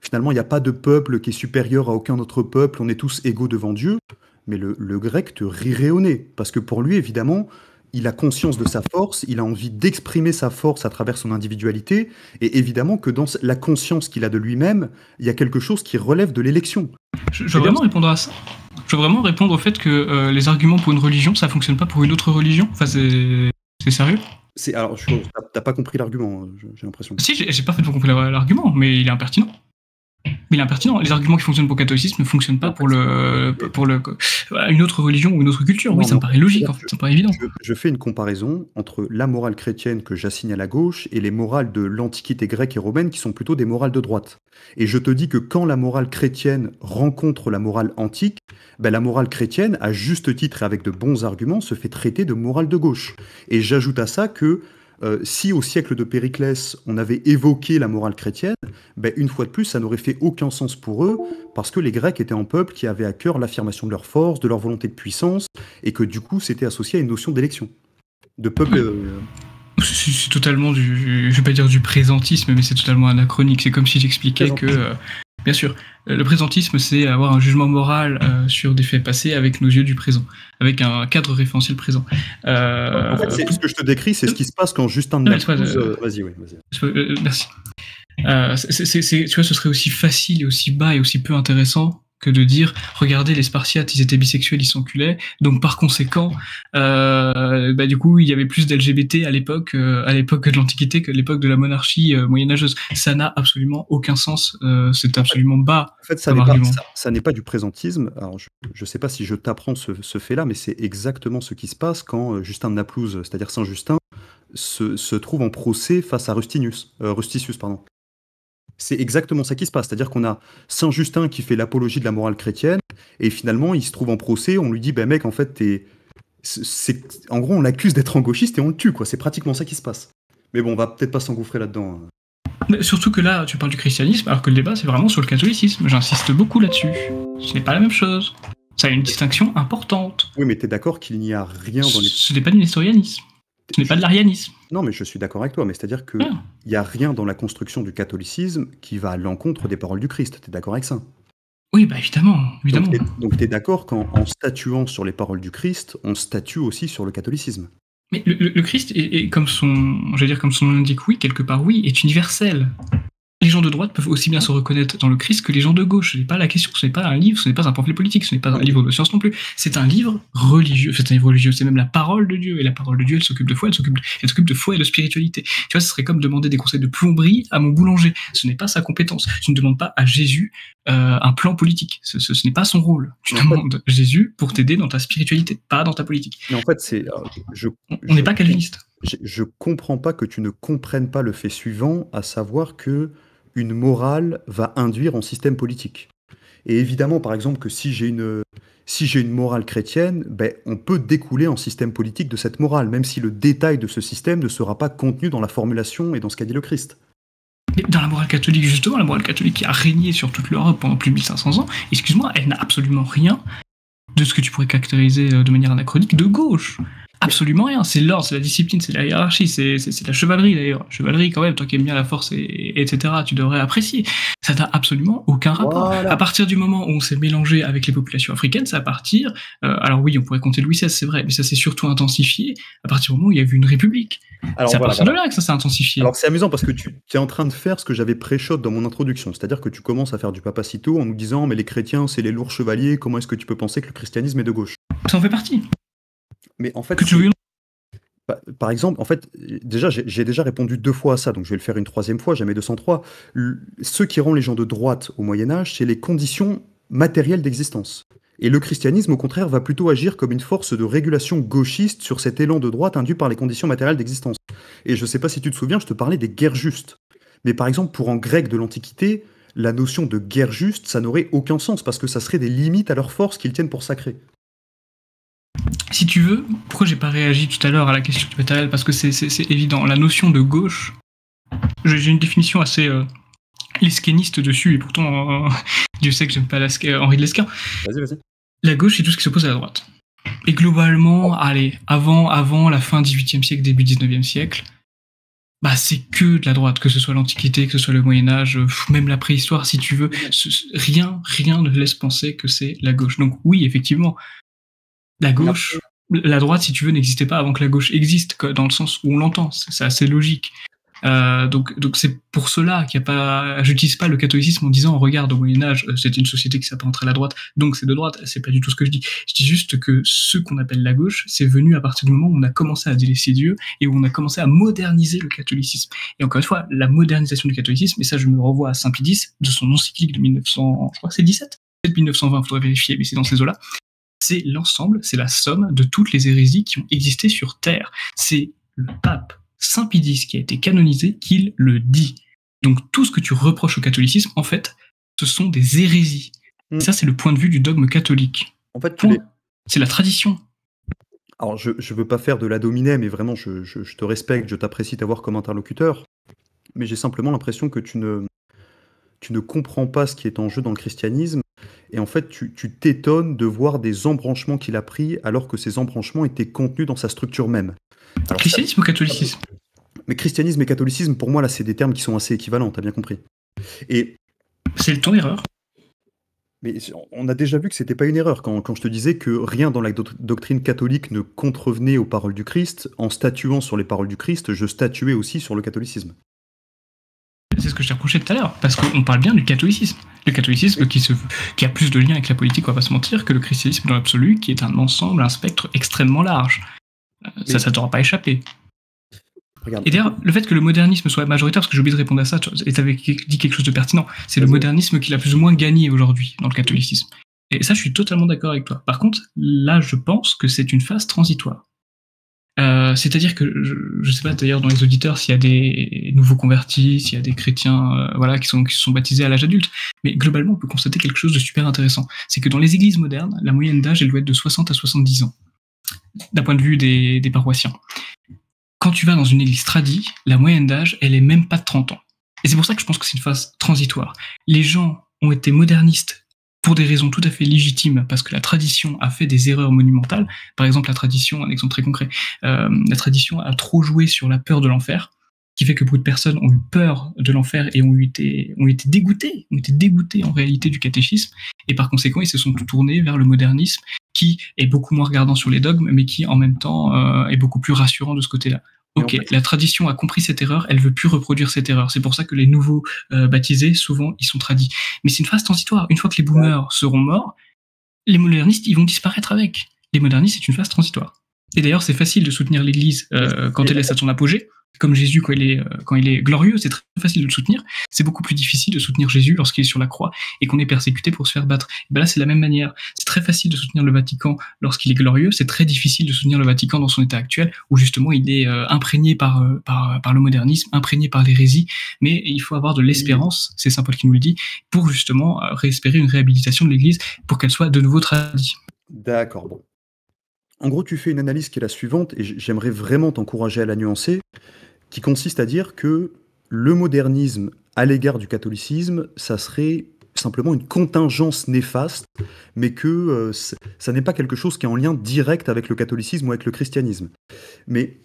finalement, il n'y a pas de peuple qui est supérieur à aucun autre peuple, on est tous égaux devant Dieu, mais le grec te rirait au nez. Parce que pour lui, évidemment, il a conscience de sa force, il a envie d'exprimer sa force à travers son individualité, et évidemment que dans la conscience qu'il a de lui-même, il y a quelque chose qui relève de l'élection. Je veux vraiment répondre à ça. Je veux vraiment répondre au fait que les arguments pour une religion, ça fonctionne pas pour une autre religion. Enfin, c'est sérieux? Alors, t'as pas compris l'argument, j'ai l'impression. Si, j'ai pas fait compris l'argument, mais il est impertinent. Mais il est impertinent. Les arguments qui fonctionnent pour le catholicisme ne fonctionnent pas pour une autre religion ou une autre culture. Oui, ça me paraît logique, en fait, ça me paraît évident. Je fais une comparaison entre la morale chrétienne que j'assigne à la gauche et les morales de l'Antiquité grecque et romaine qui sont plutôt des morales de droite. Et je te dis que quand la morale chrétienne rencontre la morale antique, ben la morale chrétienne, à juste titre et avec de bons arguments, se fait traiter de morale de gauche. Et j'ajoute à ça que si au siècle de Périclès, on avait évoqué la morale chrétienne, ben une fois de plus, ça n'aurait fait aucun sens pour eux, parce que les Grecs étaient un peuple qui avait à cœur l'affirmation de leur force, de leur volonté de puissance, et que du coup, c'était associé à une notion d'élection. De peuple... C'est totalement je vais pas dire du présentisme, mais c'est totalement anachronique. C'est comme si j'expliquais que... Bien sûr, le présentisme, c'est avoir un jugement moral sur des faits passés avec nos yeux du présent, avec un cadre référentiel présent. En fait, ce que je te décris, c'est ce qui se passe quand Justin de Narbonne... Vas-y. Merci. Tu vois, ce serait aussi facile et aussi bas et aussi peu intéressant que de dire regardez les Spartiates, ils étaient bisexuels, ils s'enculaient, donc par conséquent du coup il y avait plus d'LGBT à l'époque de l'Antiquité que l'époque de la monarchie moyenâgeuse. Ça n'a absolument aucun sens, c'est absolument bas En fait, ça comme n'est pas, argument. ça n'est pas du présentisme. Alors, je ne sais pas si je t'apprends ce fait-là, mais c'est exactement ce qui se passe quand Justin de Naplouse, c'est-à-dire Saint Justin, se trouve en procès face à Rusticius, pardon. C'est exactement ça qui se passe, c'est-à-dire qu'on a Saint Justin qui fait l'apologie de la morale chrétienne, et finalement il se trouve en procès, on lui dit ben mec en fait en gros on l'accuse d'être un gauchiste et on le tue quoi, c'est pratiquement ça qui se passe. Mais bon, on va peut-être pas s'engouffrer là-dedans. Mais surtout que là tu parles du christianisme alors que le débat c'est vraiment sur le catholicisme, j'insiste beaucoup là-dessus. Ce n'est pas la même chose, ça a une distinction importante. Oui, mais t'es d'accord qu'il n'y a rien dans les... Ce n'est pas du nestorianisme. Ce n'est pas de l'arianisme. Non, mais je suis d'accord avec toi, mais c'est-à-dire qu'il n'y a rien dans la construction du catholicisme qui va à l'encontre des paroles du Christ. Tu es d'accord avec ça? Oui, bah évidemment. Donc tu es d'accord qu'en statuant sur les paroles du Christ, on statue aussi sur le catholicisme? Mais le Christ est comme son nom l'indique, oui, quelque part oui, est universel. Les gens de droite peuvent aussi bien se reconnaître dans le Christ que les gens de gauche. Ce n'est pas la question, ce n'est pas un livre, ce n'est pas un pamphlet politique, ce n'est pas un livre de science non plus. C'est un livre religieux, c'est même la parole de Dieu. Et la parole de Dieu, elle s'occupe de foi, elle s'occupe de foi et de spiritualité. Tu vois, ce serait comme demander des conseils de plomberie à mon boulanger. Ce n'est pas sa compétence. Tu ne demandes pas à Jésus un plan politique. Ce n'est pas son rôle. Tu demandes Jésus pour t'aider dans ta spiritualité, pas dans ta politique. Mais en fait, c'est... on n'est pas calviniste. Je comprends pas que tu ne comprennes pas le fait suivant, à savoir que une morale va induire en système politique. Et évidemment, par exemple, que si j'ai une morale chrétienne, ben, on peut découler en système politique de cette morale, même si le détail de ce système ne sera pas contenu dans la formulation et dans ce qu'a dit le Christ. Mais dans la morale catholique, justement, la morale catholique qui a régné sur toute l'Europe pendant plus de 1500 ans, excuse-moi, elle n'a absolument rien de ce que tu pourrais caractériser de manière anachronique de gauche. Absolument rien, c'est l'ordre, c'est la discipline, c'est la hiérarchie, c'est la chevalerie d'ailleurs. Chevalerie quand même, toi qui aimes bien la force, etc., tu devrais apprécier. Ça n'a absolument aucun rapport. Voilà. À partir du moment où on s'est mélangé avec les populations africaines, c'est à partir... alors oui, on pourrait compter Louis XVI, c'est vrai, mais ça s'est surtout intensifié à partir du moment où il y a eu une république. C'est à partir de là que ça s'est intensifié. Alors c'est amusant parce que tu es en train de faire ce que j'avais pré-shot dans mon introduction, c'est-à-dire que tu commences à faire du papacito en nous disant « mais les chrétiens, c'est les lourds chevaliers, comment est-ce que tu peux penser que le christianisme est de gauche ?» Ça en fait partie. Mais en fait... Que tu veux... Par exemple, en fait, déjà, j'ai déjà répondu 2 fois à ça, donc je vais le faire une 3e fois, jamais 203. Ce qui rend les gens de droite au Moyen-Âge, c'est les conditions matérielles d'existence. Et le christianisme, au contraire, va plutôt agir comme une force de régulation gauchiste sur cet élan de droite induit par les conditions matérielles d'existence. Et je ne sais pas si tu te souviens, je te parlais des guerres justes. Mais par exemple, pour un grec de l'Antiquité, la notion de guerre juste, ça n'aurait aucun sens, parce que ça serait des limites à leur force qu'ils tiennent pour sacrées. Si tu veux, pourquoi j'ai pas réagi tout à l'heure à la question du matériel? Parce que c'est évident, la notion de gauche, j'ai une définition assez lesquiniste dessus, et pourtant, Dieu sait que j'aime pas Henri de Lesquin. Vas-y. La gauche, c'est tout ce qui s'oppose à la droite. Et globalement, allez, avant la fin 18e siècle, début 19e siècle, bah c'est que de la droite, que ce soit l'Antiquité, que ce soit le Moyen-Âge, même la préhistoire, si tu veux, rien ne laisse penser que c'est la gauche. Donc oui, effectivement, la gauche, la droite, si tu veux, n'existait pas avant que la gauche existe, dans le sens où on l'entend. C'est assez logique. Donc c'est pour cela qu'il n'y a pas. J'utilise pas le catholicisme en disant regarde, au Moyen-Âge, c'était une société qui s'apparenterait à la droite, donc c'est de droite. C'est pas du tout ce que je dis. Je dis juste que ce qu'on appelle la gauche, c'est venu à partir du moment où on a commencé à délaisser Dieu et où on a commencé à moderniser le catholicisme. Et encore une fois, la modernisation du catholicisme, et ça je me renvoie à Saint Pie X, de son encyclique de 1900, je crois que c'est 17, peut-être 1920, il faudrait vérifier, mais c'est dans ces eaux-là. C'est l'ensemble, c'est la somme de toutes les hérésies qui ont existé sur Terre. C'est le pape Saint Pie X qui a été canonisé qu'il le dit. Donc tout ce que tu reproches au catholicisme, en fait, ce sont des hérésies. Et ça, c'est le point de vue du dogme catholique. En fait, c'est la tradition. Alors, je veux pas faire de l'ad hominem, mais vraiment, je te respecte, je t'apprécie d'avoir comme interlocuteur, mais j'ai simplement l'impression que tu ne comprends pas ce qui est en jeu dans le christianisme. Et en fait, tu t'étonnes de voir des embranchements qu'il a pris alors que ces embranchements étaient contenus dans sa structure même. Alors, christianisme ou catholicisme? Mais christianisme et catholicisme, pour moi, là, c'est des termes qui sont assez équivalents, t'as bien compris. Et c'est ton erreur. Mais on a déjà vu que c'était pas une erreur quand je te disais que rien dans la doctrine catholique ne contrevenait aux paroles du Christ. En statuant sur les paroles du Christ, je statuais aussi sur le catholicisme. C'est ce que je t'ai reproché tout à l'heure, parce qu'on parle bien du catholicisme. Le catholicisme qui a plus de liens avec la politique, on va pas se mentir, que le christianisme dans l'absolu, qui est un ensemble, un spectre extrêmement large. Ça t'aura pas échappé. Regarde. Et d'ailleurs, le fait que le modernisme soit majoritaire, parce que j'ai oublié de répondre à ça, et tu avais dit quelque chose de pertinent, c'est le modernisme qui l'a plus ou moins gagné aujourd'hui dans le catholicisme. Et ça, je suis totalement d'accord avec toi. Par contre, là, je pense que c'est une phase transitoire. C'est-à-dire que, je sais pas d'ailleurs dans les auditeurs s'il y a des nouveaux convertis, s'il y a des chrétiens qui se sont baptisés à l'âge adulte, mais globalement, on peut constater quelque chose de super intéressant. C'est que dans les églises modernes, la moyenne d'âge, elle doit être de 60 à 70 ans, d'un point de vue des paroissiens. Quand tu vas dans une église tradie, la moyenne d'âge, elle est même pas de 30 ans. Et c'est pour ça que je pense que c'est une phase transitoire. Les gens ont été modernistes pour des raisons tout à fait légitimes, parce que la tradition a fait des erreurs monumentales. Par exemple, la tradition, un exemple très concret, la tradition a trop joué sur la peur de l'enfer, qui fait que beaucoup de personnes ont eu peur de l'enfer et ont été dégoûtés en réalité du catéchisme, et par conséquent, ils se sont tournés vers le modernisme, qui est beaucoup moins regardant sur les dogmes, mais qui en même temps est beaucoup plus rassurant de ce côté-là. Ok, la tradition a compris cette erreur, elle veut plus reproduire cette erreur. C'est pour ça que les nouveaux baptisés, souvent, ils sont tradis. Mais c'est une phase transitoire. Une fois que les boomers seront morts, les modernistes, ils vont disparaître avec. Les modernistes, c'est une phase transitoire. Et d'ailleurs, c'est facile de soutenir l'Église quand elle est à son apogée. Comme Jésus, quand il est glorieux, c'est très facile de le soutenir. C'est beaucoup plus difficile de soutenir Jésus lorsqu'il est sur la croix et qu'on est persécuté pour se faire battre. Et ben là, c'est la même manière. C'est très facile de soutenir le Vatican lorsqu'il est glorieux. C'est très difficile de soutenir le Vatican dans son état actuel, où justement il est imprégné par le modernisme, imprégné par l'hérésie. Mais il faut avoir de l'espérance, c'est Saint Paul qui nous le dit, pour justement réespérer une réhabilitation de l'Église pour qu'elle soit de nouveau tradie. D'accord, bon. En gros, tu fais une analyse qui est la suivante, et j'aimerais vraiment t'encourager à la nuancer, qui consiste à dire que le modernisme à l'égard du catholicisme, ça serait simplement une contingence néfaste, mais que ça n'est pas quelque chose qui est en lien direct avec le catholicisme ou avec le christianisme. Mais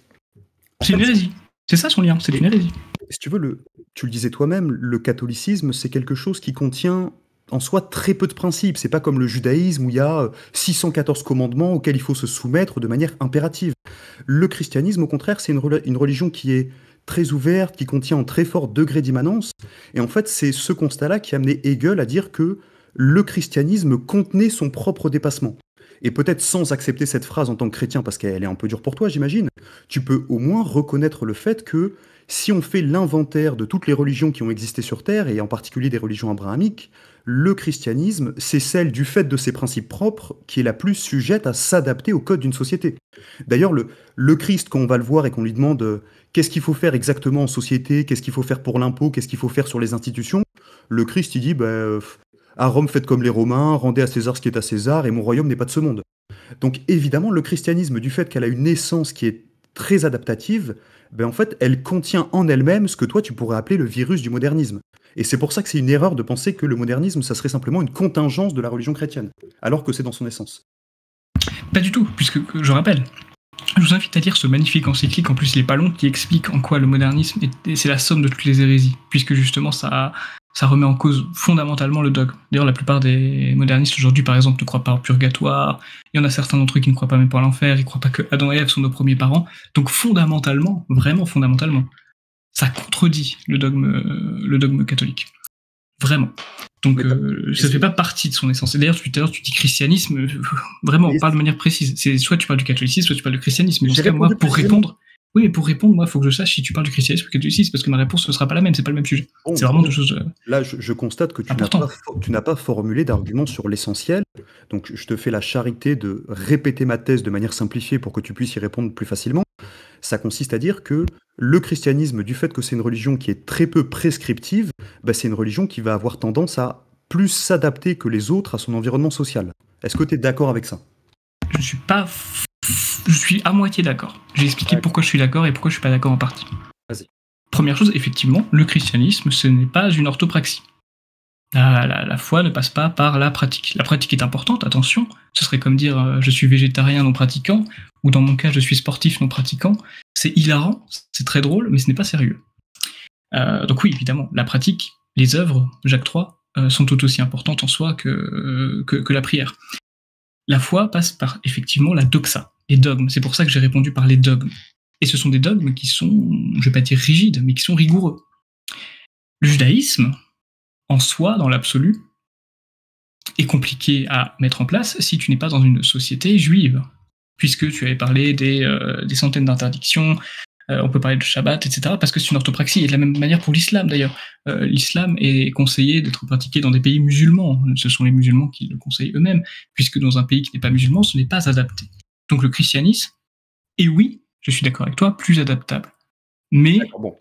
c'est une hérésie. C'est ça son lien, c'est une hérésie. Si tu veux, tu le disais toi-même, le catholicisme, c'est quelque chose qui contient en soi très peu de principes. C'est pas comme le judaïsme où il y a 614 commandements auxquels il faut se soumettre de manière impérative. Le christianisme, au contraire, c'est une religion qui est très ouverte, qui contient un très fort degré d'immanence. Et en fait, c'est ce constat-là qui a amené Hegel à dire que le christianisme contenait son propre dépassement. Et peut-être sans accepter cette phrase en tant que chrétien, parce qu'elle est un peu dure pour toi, j'imagine, tu peux au moins reconnaître le fait que si on fait l'inventaire de toutes les religions qui ont existé sur Terre, et en particulier des religions abrahamiques, le christianisme, c'est celle du fait de ses principes propres qui est la plus sujette à s'adapter au code d'une société. D'ailleurs, le Christ, quand on va le voir et qu'on lui demande qu'est-ce qu'il faut faire exactement en société, qu'est-ce qu'il faut faire pour l'impôt, qu'est-ce qu'il faut faire sur les institutions, le Christ, il dit à Rome, faites comme les Romains, rendez à César ce qui est à César, et mon royaume n'est pas de ce monde. Donc évidemment, le christianisme, du fait qu'elle a une essence qui est très adaptative, en fait, elle contient en elle-même ce que toi, tu pourrais appeler le virus du modernisme. Et c'est pour ça que c'est une erreur de penser que le modernisme, ça serait simplement une contingence de la religion chrétienne, alors que c'est dans son essence. Pas du tout, puisque, je rappelle, je vous invite à lire ce magnifique encyclique, en plus il est pas long, qui explique en quoi le modernisme, c'est la somme de toutes les hérésies, puisque justement ça remet en cause fondamentalement le dogme. D'ailleurs, la plupart des modernistes aujourd'hui, par exemple, ne croient pas au purgatoire. Il y en a certains d'entre eux qui ne croient pas même pas à l'enfer. Ils ne croient pas que Adam et Ève sont nos premiers parents. Donc fondamentalement, vraiment fondamentalement, ça contredit le dogme catholique. Vraiment. Donc ça ne fait pas partie de son essence. Et d'ailleurs, tout à l'heure, tu dis christianisme. Vraiment, on parle de manière précise. C'est soit tu parles du catholicisme, soit tu parles du christianisme. Mais dans ce cas, moi, pour répondre... Oui, mais pour répondre, moi, il faut que je sache si tu parles du christianisme ou du catholicisme, parce que ma réponse ne sera pas la même, c'est pas le même sujet. Bon, c'est vraiment deux choses. Là, je constate que tu n'as pas formulé d'argument sur l'essentiel. Donc, je te fais la charité de répéter ma thèse de manière simplifiée pour que tu puisses y répondre plus facilement. Ça consiste à dire que le christianisme, du fait que c'est une religion qui est très peu prescriptive, c'est une religion qui va avoir tendance à plus s'adapter que les autres à son environnement social. Est-ce que tu es d'accord avec ça ? Je ne suis pas... Je suis à moitié d'accord. J'ai expliqué pourquoi je suis d'accord et pourquoi je suis pas d'accord en partie. Vas-y. Première chose, effectivement, le christianisme, ce n'est pas une orthopraxie. La foi ne passe pas par la pratique. La pratique est importante, attention. Ce serait comme dire je suis végétarien non pratiquant, ou dans mon cas je suis sportif non pratiquant. C'est hilarant, c'est très drôle, mais ce n'est pas sérieux. Donc oui, évidemment, la pratique, les œuvres, Jacques III, sont tout aussi importantes en soi que la prière. La foi passe par, effectivement, la doxa, les dogmes. C'est pour ça que j'ai répondu par les dogmes. Et ce sont des dogmes qui sont, je ne vais pas dire rigides, mais qui sont rigoureux. Le judaïsme, en soi, dans l'absolu, est compliqué à mettre en place si tu n'es pas dans une société juive, puisque tu avais parlé des centaines d'interdictions, on peut parler de Shabbat, etc., parce que c'est une orthopraxie, et de la même manière pour l'islam d'ailleurs. L'islam est conseillé d'être pratiqué dans des pays musulmans, ce sont les musulmans qui le conseillent eux-mêmes, puisque dans un pays qui n'est pas musulman, ce n'est pas adapté. Donc le christianisme est, oui, je suis d'accord avec toi, plus adaptable. Mais, Bon.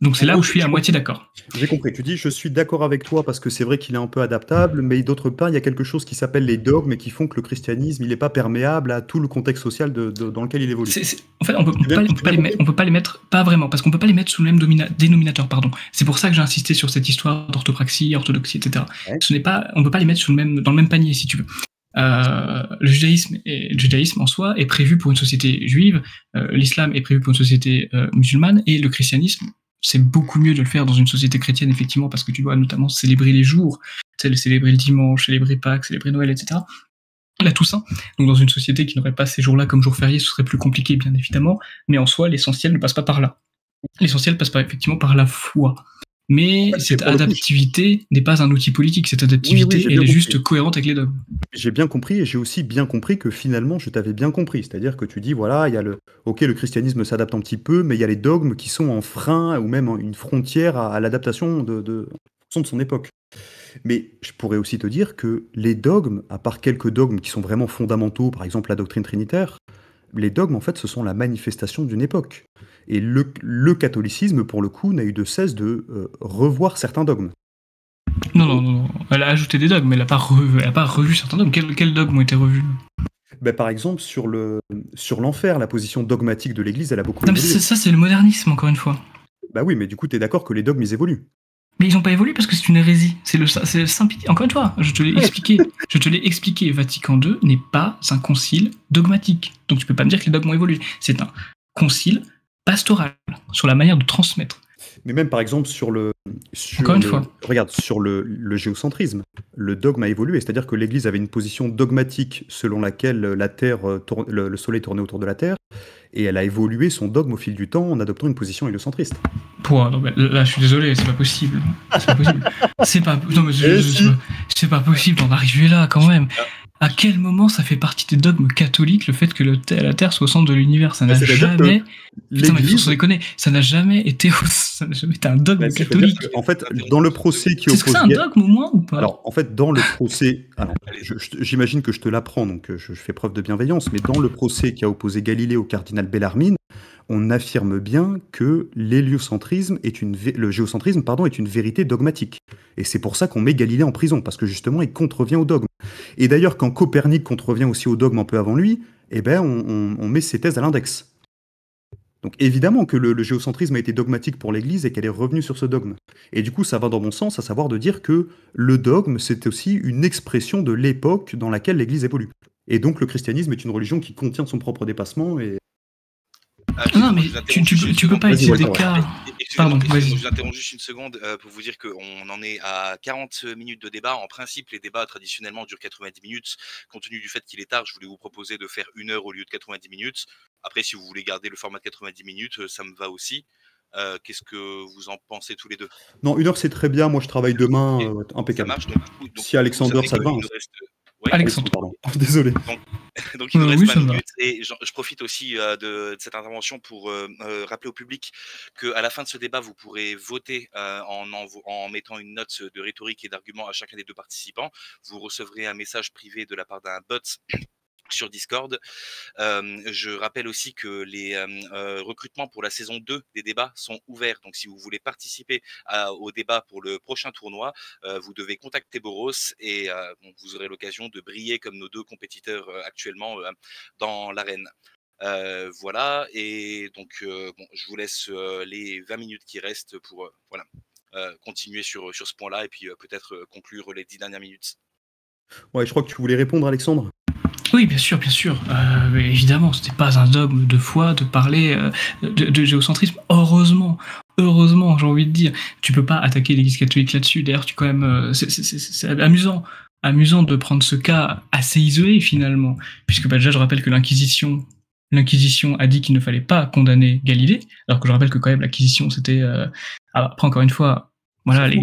donc c'est là où je suis à moitié d'accord. J'ai compris. Tu dis, je suis d'accord avec toi parce que c'est vrai qu'il est un peu adaptable, mais d'autre part, il y a quelque chose qui s'appelle les dogmes et qui font que le christianisme, il n'est pas perméable à tout le contexte social dans lequel il évolue. En fait, on peut pas les mettre, pas vraiment, parce qu'on peut pas les mettre sous le même dénominateur, pardon. C'est pour ça que j'ai insisté sur cette histoire d'orthopraxie, orthodoxie, etc. Ouais. On peut pas les mettre dans le même panier, si tu veux. Le judaïsme en soi est prévu pour une société juive, l'islam est prévu pour une société musulmane, et le christianisme, c'est beaucoup mieux de le faire dans une société chrétienne, effectivement, parce que tu dois notamment célébrer les jours, célébrer le dimanche, célébrer Pâques, célébrer Noël, etc. La Toussaint. Donc dans une société qui n'aurait pas ces jours-là comme jour férié, ce serait plus compliqué, bien évidemment, mais en soi, l'essentiel ne passe pas par là. L'essentiel passe effectivement par la foi. Mais cette adaptivité n'est pas un outil politique, cette adaptivité, elle est juste cohérente avec les dogmes. J'ai bien compris, et j'ai aussi bien compris que finalement, je t'avais bien compris. C'est-à-dire que tu dis, voilà, il y a le christianisme s'adapte un petit peu, mais il y a les dogmes qui sont en frein, ou même une frontière à l'adaptation de son époque. Mais je pourrais aussi te dire que les dogmes, à part quelques dogmes qui sont vraiment fondamentaux, par exemple la doctrine trinitaire, les dogmes, en fait, ce sont la manifestation d'une époque. Et le catholicisme, pour le coup, n'a eu de cesse de revoir certains dogmes. Non. Elle a ajouté des dogmes, mais elle n'a pas revu certains dogmes. Quels dogmes ont été revus ? Par exemple, sur l'enfer, la position dogmatique de l'Église, elle a beaucoup évolué. Mais ça, c'est le modernisme, encore une fois. Bah oui, mais du coup, tu es d'accord que les dogmes, ils évoluent. Mais ils n'ont pas évolué parce que c'est une hérésie. C'est le Saint-Pitié. Encore une fois, je te l'ai expliqué. Vatican II n'est pas un concile dogmatique. Donc tu peux pas me dire que les dogmes ont évolué. C'est un concile pastoral sur la manière de transmettre. Mais même par exemple regarde, sur le géocentrisme, le dogme a évolué, c'est-à-dire que l'Église avait une position dogmatique selon laquelle le Soleil tournait autour de la Terre, et elle a évolué son dogme au fil du temps en adoptant une position héliocentriste. Là, je suis désolé, c'est pas possible. C'est pas possible d'en arriver là quand même. À quel moment ça fait partie des dogmes catholiques, le fait que la Terre soit au centre de l'univers ? Ça n'a jamais... Putain, mais sans déconner, ça n'a jamais été un dogme catholique. En fait, dans le procès qui oppose... Est-ce que c'est un dogme au moins ou pas ? Alors, en fait, dans le procès... Alors, j'imagine que je te l'apprends, donc je fais preuve de bienveillance, mais dans le procès qui a opposé Galilée au cardinal Bellarmine, on affirme bien que le géocentrisme est une vérité dogmatique. Et c'est pour ça qu'on met Galilée en prison, parce que justement, il contrevient au dogme. Et d'ailleurs, quand Copernic contrevient aussi au dogme un peu avant lui, on met ses thèses à l'index. Donc évidemment que le géocentrisme a été dogmatique pour l'Église et qu'elle est revenue sur ce dogme. Et du coup, ça va dans mon sens, à savoir de dire que le dogme, c'est aussi une expression de l'époque dans laquelle l'Église évolue. Et donc le christianisme est une religion qui contient son propre dépassement et... non, mais tu peux pas utiliser des cas... Pardon, vas-y. Je vous interromps juste une seconde pour vous dire qu'on en est à 40 minutes de débat. En principe, les débats traditionnellement durent 90 minutes. Compte tenu du fait qu'il est tard, je voulais vous proposer de faire 1 heure au lieu de 90 minutes. Après, si vous voulez garder le format de 90 minutes, ça me va aussi. Qu'est-ce que vous en pensez tous les deux ? Non, 1 heure c'est très bien. Moi, je travaille demain, impeccable. Ça marche. Donc, si Alexander, ça va. Alexandre, pardon. Désolé. Donc il nous reste 20 minutes et je profite aussi de cette intervention pour rappeler au public qu'à la fin de ce débat, vous pourrez voter en mettant une note de rhétorique et d'argument à chacun des deux participants. Vous recevrez un message privé de la part d'un bot sur Discord. Je rappelle aussi que les recrutements pour la saison 2 des débats sont ouverts. Donc, si vous voulez participer au débat pour le prochain tournoi, vous devez contacter Boros et vous aurez l'occasion de briller comme nos deux compétiteurs actuellement dans l'arène. Voilà. Et donc, je vous laisse les 20 minutes qui restent pour continuer sur ce point-là et puis peut-être conclure les 10 dernières minutes. Ouais, je crois que tu voulais répondre, Alexandre. Oui, bien sûr. Mais évidemment, ce n'est pas un dogme de foi de parler de géocentrisme. Heureusement, j'ai envie de dire. Tu peux pas attaquer l'Église catholique là-dessus. D'ailleurs, c'est amusant de prendre ce cas assez isolé finalement, puisque déjà, je rappelle que l'Inquisition a dit qu'il ne fallait pas condamner Galilée, alors que je rappelle que quand même l'Inquisition, c'était... Après, encore une fois, Voilà, C'est faux.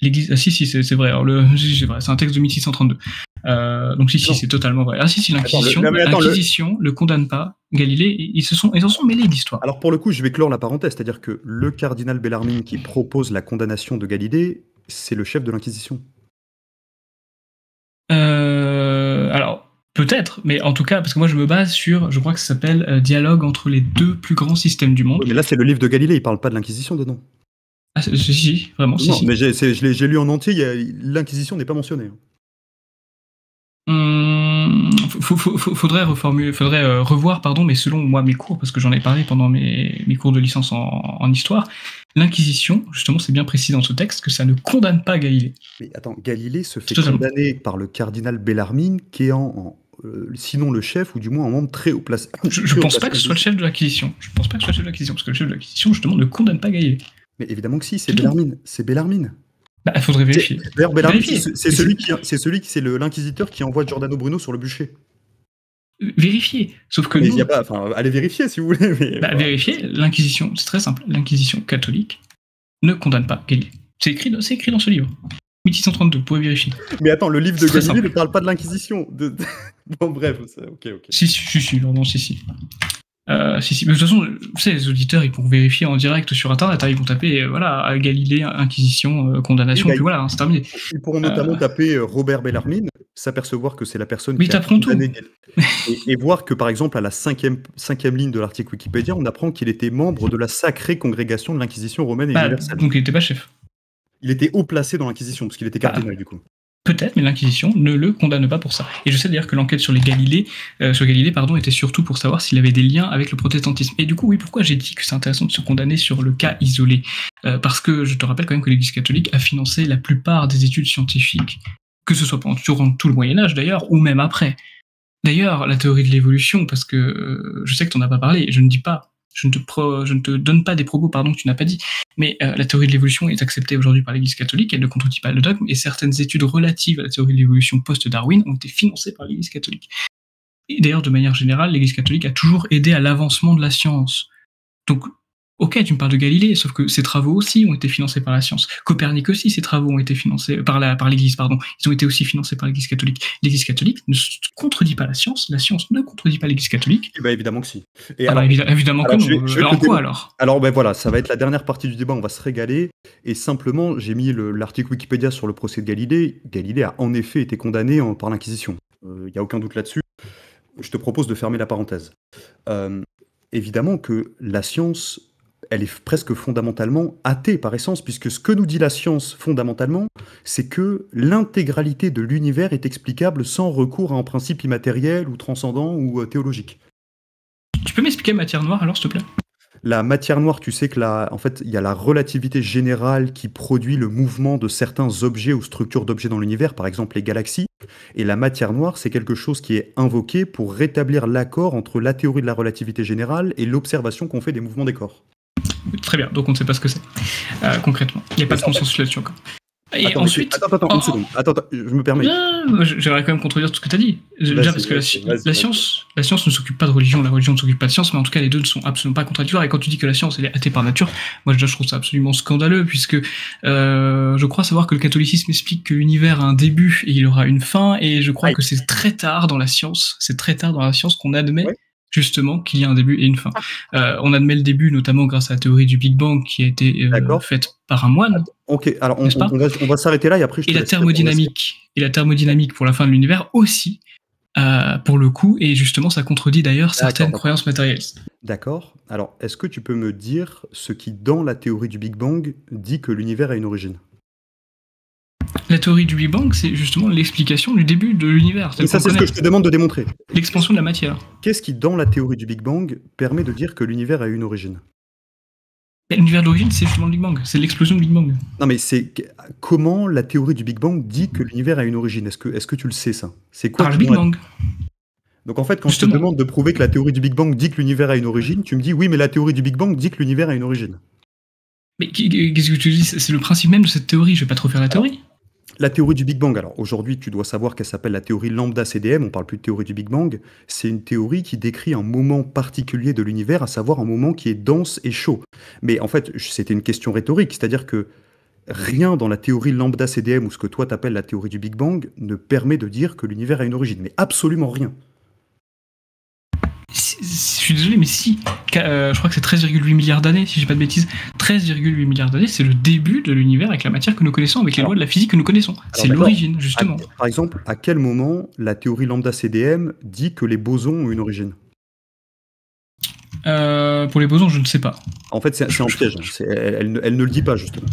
l'Église. Ah si, c'est vrai. Alors, c'est vrai, c'est un texte de 1632. Donc si, Non. c'est totalement vrai. Ah si, l'Inquisition, non, mais attends, l'Inquisition ne condamne pas Galilée. Ils s'en sont mêlés d'histoire. Alors pour le coup, je vais clore la parenthèse, c'est-à-dire que le cardinal Bellarmine qui propose la condamnation de Galilée, c'est le chef de l'Inquisition. Alors, peut-être, mais en tout cas, parce que moi je me base sur, je crois que ça s'appelle Dialogue entre les deux plus grands systèmes du monde. Oui, mais là, c'est le livre de Galilée, il parle pas de l'Inquisition dedans. Ah, si, vraiment, Non, si. mais j'ai lu en entier, l'Inquisition n'est pas mentionnée. Faudrait revoir, pardon, mais selon moi mes cours, parce que j'en ai parlé pendant mes cours de licence en histoire, l'Inquisition, justement, c'est bien précis dans ce texte que ça ne condamne pas Galilée. Mais attends, Galilée se fait Totalement. condamner par le cardinal Bellarmine, qui est sinon le chef, ou du moins un membre très haut placé. Je pense pas que ce soit le chef de l'Inquisition. Je pense pas que ce soit le chef de l'Inquisition, parce que le chef de l'Inquisition, justement, ne condamne pas Galilée. Mais évidemment que si, c'est C'est tout. Bellarmine. C'est Bellarmine. Bah, il faudrait vérifier. D'ailleurs, Bellarmine, Vérifier. c'est l'inquisiteur qui envoie Giordano Bruno sur le bûcher. Vérifier. Sauf que Mais nous, y a pas, allez vérifier si vous voulez. Mais, vérifier, l'Inquisition, c'est très simple. L'Inquisition catholique ne condamne pas Galilée. C'est écrit dans ce livre. 1632, vous pouvez vérifier. Mais attends, le livre de très Galilée simple. ne parle pas de l'Inquisition. Bon, bref, ok. Si, non, si. Mais de toute façon, vous savez, les auditeurs, ils pourront vérifier en direct sur Internet. Ils vont taper, voilà, Galilée, Inquisition, condamnation, Oui, puis voilà, c'est terminé. Ils pourront notamment taper Robert Bellarmine, s'apercevoir que c'est la personne Mais qui a t'apprends tout. condamné et voir que, par exemple, à la cinquième ligne de l'article Wikipédia, on apprend qu'il était membre de la sacrée congrégation de l'Inquisition romaine et universelle. Donc il n'était pas chef. Il était haut placé dans l'Inquisition, parce qu'il était cardinal, du coup. Peut-être, mais l'Inquisition ne le condamne pas pour ça. Et je sais d'ailleurs que l'enquête sur Galilée, était surtout pour savoir s'il avait des liens avec le protestantisme. Et du coup, oui, pourquoi j'ai dit que c'est intéressant de se condamner sur le cas isolé Parce que je te rappelle quand même que l'Église catholique a financé la plupart des études scientifiques, que ce soit durant tout le Moyen-Âge d'ailleurs, ou même après. D'ailleurs, la théorie de l'évolution, parce que je sais que tu n'en as pas parlé, je ne te donne pas des propos que tu n'as pas dit, mais la théorie de l'évolution est acceptée aujourd'hui par l'Église catholique, elle ne contredit pas le dogme, et certaines études relatives à la théorie de l'évolution post-Darwin ont été financées par l'Église catholique. Et d'ailleurs, de manière générale, l'Église catholique a toujours aidé à l'avancement de la science. Donc, ok, tu me parles de Galilée, sauf que ses travaux aussi ont été financés par la science. Copernic aussi, ses travaux ont été financés par l'Église, pardon. Ils ont été aussi financés par l'Église catholique. L'Église catholique ne contredit pas la science ne contredit pas l'Église catholique. Eh ben, évidemment que si. Et évidemment que non. Alors quoi alors ? Alors ben voilà, ça va être la dernière partie du débat, on va se régaler. Et simplement, j'ai mis l'article Wikipédia sur le procès de Galilée. Galilée a en effet été condamné par l'Inquisition. Il n'y a aucun doute là-dessus. Je te propose de fermer la parenthèse. Évidemment que la science, elle est presque fondamentalement athée par essence, puisque ce que nous dit la science fondamentalement, c'est que l'intégralité de l'univers est explicable sans recours à un principe immatériel ou transcendant ou théologique. Tu peux m'expliquer matière noire alors, s'il te plaît ? La matière noire, tu sais que en fait, il y a la relativité générale qui produit le mouvement de certains objets ou structures d'objets dans l'univers, par exemple les galaxies. Et la matière noire, c'est quelque chose qui est invoqué pour rétablir l'accord entre la théorie de la relativité générale et l'observation qu'on fait des mouvements des corps. Très bien, donc on ne sait pas ce que c'est, concrètement. Il n'y a pas de consensus là-dessus encore. Et attends, ensuite... Attends, une seconde. Attends, je me permets. J'aimerais quand même contredire tout ce que tu as dit. Déjà parce que la science ne s'occupe pas de religion, la religion ne s'occupe pas de science, mais en tout cas les deux ne sont absolument pas contradictoires. Et quand tu dis que la science elle est athée par nature, moi je trouve ça absolument scandaleux, puisque je crois savoir que le catholicisme explique que l'univers a un début et il aura une fin, et je crois que c'est très tard dans la science qu'on admet... Ouais. Justement, qu'il y a un début et une fin. On admet le début, notamment grâce à la théorie du Big Bang qui a été faite par un moine. Ok, alors on va s'arrêter là et après je te laisse la thermodynamique pour la fin de l'univers aussi, pour le coup, et justement ça contredit d'ailleurs certaines croyances matérialistes. D'accord. Alors, est-ce que tu peux me dire ce qui, dans la théorie du Big Bang, dit que l'univers a une origine ? La théorie du Big Bang, c'est justement l'explication du début de l'univers. Et ça, c'est ce que je te demande de démontrer. L'expansion de la matière. Qu'est-ce qui, dans la théorie du Big Bang, permet de dire que l'univers a une origine ? L'univers d'origine, c'est justement le Big Bang. C'est l'explosion du Big Bang. Non, mais comment la théorie du Big Bang dit que l'univers a une origine ? Est-ce que tu le sais, ça ? C'est quoi le Big Bang. Donc en fait, quand je te demande de prouver que la théorie du Big Bang dit que l'univers a une origine, tu me dis oui, mais la théorie du Big Bang dit que l'univers a une origine. Mais qu'est-ce que tu dis ? C'est le principe même de cette théorie. Je vais pas trop faire la théorie. La théorie du Big Bang, alors aujourd'hui tu dois savoir qu'elle s'appelle la théorie lambda CDM, on parle plus de théorie du Big Bang, c'est une théorie qui décrit un moment particulier de l'univers, à savoir un moment qui est dense et chaud. Mais en fait, c'était une question rhétorique, c'est-à-dire que rien dans la théorie lambda CDM ou ce que toi t'appelles la théorie du Big Bang ne permet de dire que l'univers a une origine. Mais absolument rien. Je suis désolé, mais si. Je crois que c'est 13,8 milliards d'années, si j'ai pas de bêtises. 13,8 milliards d'années, c'est le début de l'univers avec la matière que nous connaissons, avec les lois de la physique que nous connaissons. C'est l'origine, justement. Par exemple, à quel moment la théorie lambda CDM dit que les bosons ont une origine? Pour les bosons, je ne sais pas. En fait, c'est un piège. Elle ne le dit pas, justement.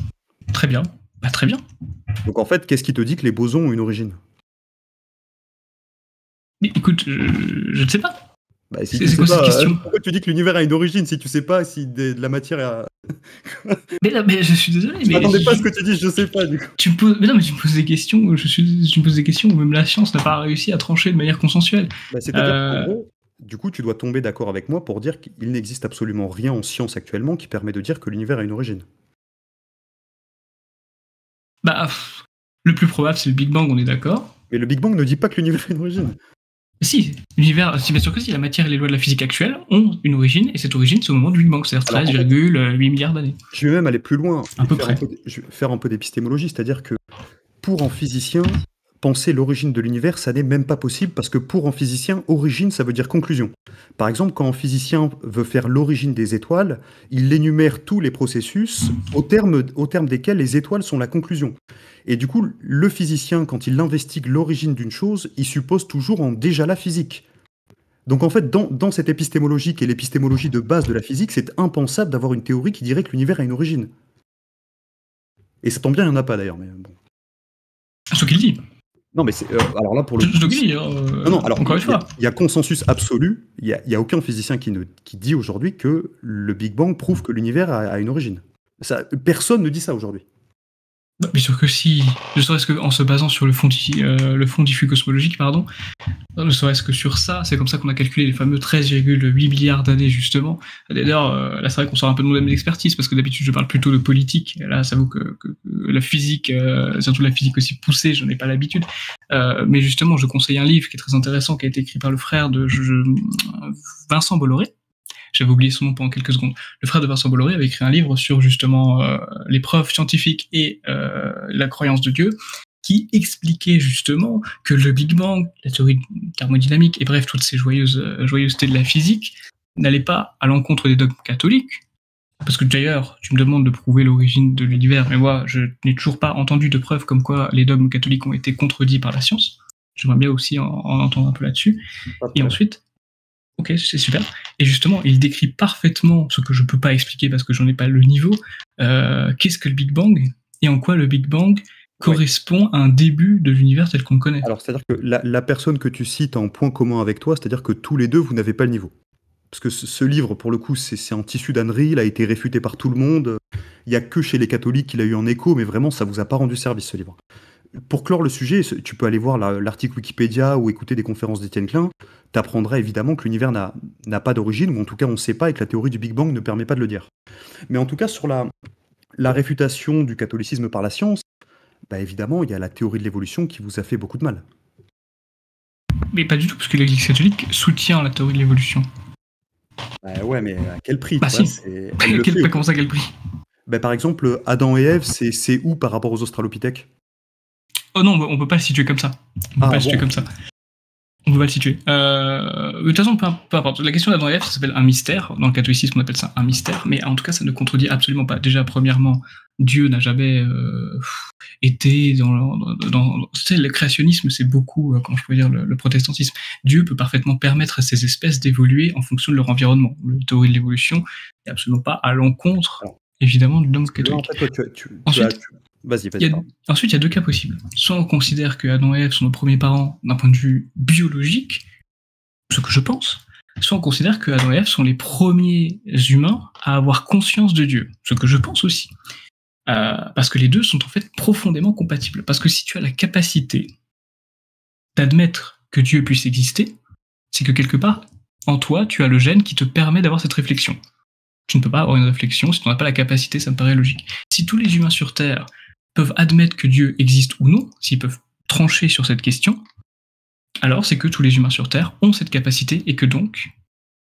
Très bien. Bah, très bien. Donc en fait, qu'est-ce qui te dit que les bosons ont une origine? Mais écoute, je ne sais pas. Bah, si c'est quoi cette question? Pourquoi tu dis que l'univers a une origine si tu sais pas si de la matière a... mais je suis désolé. Je m'attendais pas à ce que tu dis, je sais pas du coup. Mais non, mais tu me poses des questions. Tu me poses des questions où même la science n'a pas réussi à trancher de manière consensuelle. Bah, c'est-à-dire qu'en gros, du coup, tu dois tomber d'accord avec moi pour dire qu'il n'existe absolument rien en science actuellement qui permet de dire que l'univers a une origine. Bah, le plus probable, c'est le Big Bang, on est d'accord. Mais le Big Bang ne dit pas que l'univers a une origine. Si, l'univers, c'est bien sûr que si, la matière et les lois de la physique actuelle ont une origine, et cette origine, c'est au moment du Big Bang, c'est-à-dire 13,8 milliards d'années. Je vais même aller plus loin, je vais faire un peu d'épistémologie, c'est-à-dire que pour un physicien, penser l'origine de l'univers, ça n'est même pas possible, parce que pour un physicien, origine, ça veut dire conclusion. Par exemple, quand un physicien veut faire l'origine des étoiles, il énumère tous les processus au terme desquels les étoiles sont la conclusion. Et du coup, le physicien, quand il investigue l'origine d'une chose, il suppose toujours en déjà la physique. Donc en fait, dans cette épistémologie qui est l'épistémologie de base de la physique, c'est impensable d'avoir une théorie qui dirait que l'univers a une origine. Et ça tombe bien, il n'y en a pas d'ailleurs. Mais bon. Ce qu'il dit. Non, mais alors là, pour le coup... Non, alors, encore une fois. Il y a consensus absolu, il n'y a aucun physicien qui dit aujourd'hui que le Big Bang prouve que l'univers a une origine. Personne ne dit ça aujourd'hui. Bien sûr que si, ne serait-ce qu'en se basant sur le fond diffus cosmologique, pardon, ne serait-ce que sur ça, c'est comme ça qu'on a calculé les fameux 13,8 milliards d'années, justement. D'ailleurs, là, c'est vrai qu'on sort un peu de mon domaine d'expertise, parce que d'habitude, je parle plutôt de politique. Et là, ça vaut que la physique, surtout la physique aussi poussée, je n'ai pas l'habitude. Mais justement, je conseille un livre qui est très intéressant, qui a été écrit par le frère de Vincent Bolloré. J'avais oublié son nom pendant quelques secondes. Le frère de Vincent Bolloré avait écrit un livre sur justement les preuves scientifiques et la croyance de Dieu, qui expliquait justement que le Big Bang, la théorie thermodynamique et bref, toutes ces joyeusetés de la physique n'allaient pas à l'encontre des dogmes catholiques. Parce que d'ailleurs, tu me demandes de prouver l'origine de l'univers, mais moi, je n'ai toujours pas entendu de preuves comme quoi les dogmes catholiques ont été contredits par la science. J'aimerais bien aussi en entendre un peu là-dessus. Et ensuite... Ok, c'est super. Et justement, il décrit parfaitement ce que je peux pas expliquer parce que j'en ai pas le niveau. Qu'est-ce que le Big Bang et en quoi le Big Bang correspond à un début de l'univers tel qu'on le connaît. Alors, c'est-à-dire que la personne que tu cites en point commun avec toi, c'est-à-dire que tous les deux, vous n'avez pas le niveau. Parce que ce livre, pour le coup, c'est un tissu d'ânerie, il a été réfuté par tout le monde. Il n'y a que chez les catholiques qu'il a eu en écho, mais vraiment, ça vous a pas rendu service, ce livre. Pour clore le sujet, tu peux aller voir l'article Wikipédia ou écouter des conférences d'Étienne Klein. Tu apprendras évidemment que l'univers n'a pas d'origine, ou en tout cas on ne sait pas, et que la théorie du Big Bang ne permet pas de le dire. Mais en tout cas, sur la réfutation du catholicisme par la science, bah évidemment, il y a la théorie de l'évolution qui vous a fait beaucoup de mal. Mais pas du tout, parce que l'Église catholique soutient la théorie de l'évolution. Ouais, mais à quel prix? Bah si, comment ça, à quel prix? Par exemple, Adam et Ève, c'est où par rapport aux australopithèques? Oh non, on peut pas le situer comme ça. On peut pas le situer comme ça. On peut pas le situer. De toute façon, peu importe. La question d'Adam et Ève, ça s'appelle un mystère. Dans le catholicisme, on appelle ça un mystère. Mais en tout cas, ça ne contredit absolument pas. Déjà, premièrement, Dieu n'a jamais été dans tu sais, le créationnisme, c'est beaucoup, comment je pourrais dire, le protestantisme. Dieu peut parfaitement permettre à ces espèces d'évoluer en fonction de leur environnement. La théorie de l'évolution n'est absolument pas à l'encontre, évidemment, du dogme catholique. Ensuite, il y a deux cas possibles. Soit on considère que Adam et Ève sont nos premiers parents d'un point de vue biologique, ce que je pense, soit on considère que Adam et Ève sont les premiers humains à avoir conscience de Dieu, ce que je pense aussi. Parce que les deux sont en fait profondément compatibles. Parce que si tu as la capacité d'admettre que Dieu puisse exister, c'est que quelque part, en toi, tu as le gène qui te permet d'avoir cette réflexion. Tu ne peux pas avoir une réflexion si tu n'as pas la capacité, ça me paraît logique. Si tous les humains sur Terre peuvent admettre que Dieu existe ou non, s'ils peuvent trancher sur cette question, alors c'est que tous les humains sur Terre ont cette capacité et que donc,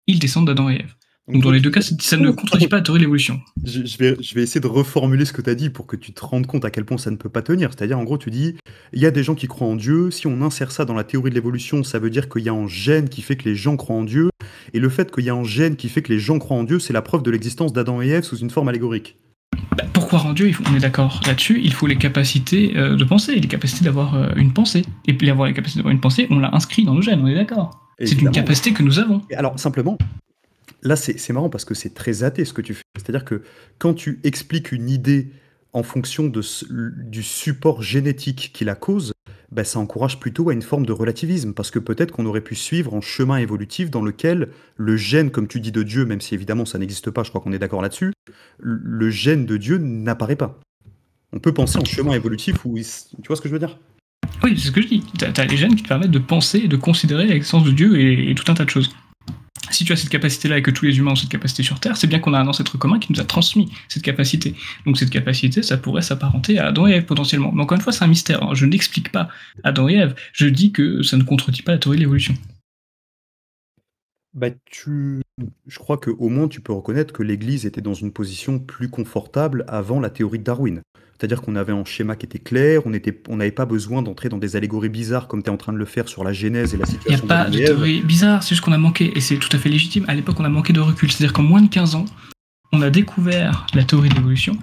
ils descendent d'Adam et Ève. Donc dans les deux cas, ça ne contredit pas la théorie de l'évolution. Je vais essayer de reformuler ce que tu as dit pour que tu te rendes compte à quel point ça ne peut pas tenir. C'est-à-dire, en gros, tu dis, il y a des gens qui croient en Dieu, si on insère ça dans la théorie de l'évolution, ça veut dire qu'il y a un gène qui fait que les gens croient en Dieu, et le fait qu'il y a un gène qui fait que les gens croient en Dieu, c'est la preuve de l'existence d'Adam et Ève sous une forme allégorique. Pour croire en Dieu, on est d'accord là-dessus, il faut les capacités de penser, les capacités d'avoir une pensée. Et puis avoir les capacités d'avoir une pensée, on l'a inscrit dans nos gènes, on est d'accord. C'est une capacité que nous avons. Et alors, simplement, là, c'est marrant parce que c'est très athée ce que tu fais. C'est-à-dire que quand tu expliques une idée en fonction du support génétique qui la cause, bah, ça encourage plutôt à une forme de relativisme. Parce que peut-être qu'on aurait pu suivre un chemin évolutif dans lequel le gène, comme tu dis, de Dieu, même si évidemment ça n'existe pas, je crois qu'on est d'accord là-dessus, le gène de Dieu n'apparaît pas. On peut penser en chemin évolutif où... Tu vois ce que je veux dire ? Oui, c'est ce que je dis. T'as les gènes qui te permettent de penser et de considérer l'existence de Dieu et tout un tas de choses. Si tu as cette capacité-là et que tous les humains ont cette capacité sur Terre, c'est bien qu'on a un ancêtre commun qui nous a transmis cette capacité. Donc cette capacité, ça pourrait s'apparenter à Adam et Ève potentiellement. Mais encore une fois, c'est un mystère. Hein. Je n'explique pas Adam et Ève. Je dis que ça ne contredit pas la théorie de l'évolution. Bah, je crois qu'au moins tu peux reconnaître que l'Église était dans une position plus confortable avant la théorie de Darwin. C'est-à-dire qu'on avait un schéma qui était clair, on n'avait pas besoin d'entrer dans des allégories bizarres comme tu es en train de le faire sur la Genèse et la Il n'y a situation pas de théorie bizarre, c'est juste qu'on a manqué, et c'est tout à fait légitime, à l'époque on a manqué de recul. C'est-à-dire qu'en moins de 15 ans, on a découvert la théorie de l'évolution,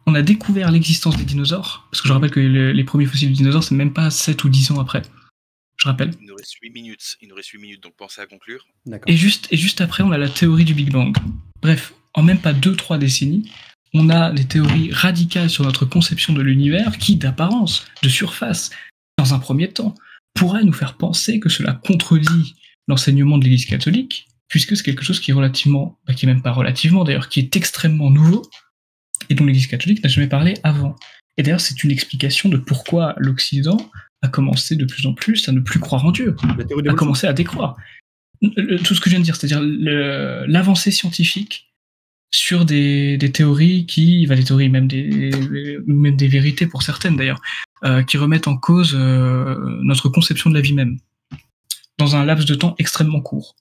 on a découvert l'existence des dinosaures, parce que je rappelle que les premiers fossiles de dinosaures, c'est même pas 7 ou 10 ans après. Je rappelle. Il nous reste 8 minutes, donc pensez à conclure. D'accord. Et juste après, on a la théorie du Big Bang. Bref, en même pas 2-3 décennies, on a des théories radicales sur notre conception de l'univers qui, d'apparence, de surface, dans un premier temps, pourraient nous faire penser que cela contredit l'enseignement de l'Église catholique, puisque c'est quelque chose qui est relativement, qui est même pas relativement d'ailleurs, qui est extrêmement nouveau, et dont l'Église catholique n'a jamais parlé avant. Et d'ailleurs, c'est une explication de pourquoi l'Occident a commencé de plus en plus à ne plus croire en Dieu, a commencé à décroire. Tout ce que je viens de dire, c'est-à-dire l'avancée scientifique sur des théories des théories, même des vérités pour certaines d'ailleurs, qui remettent en cause notre conception de la vie même, dans un laps de temps extrêmement court.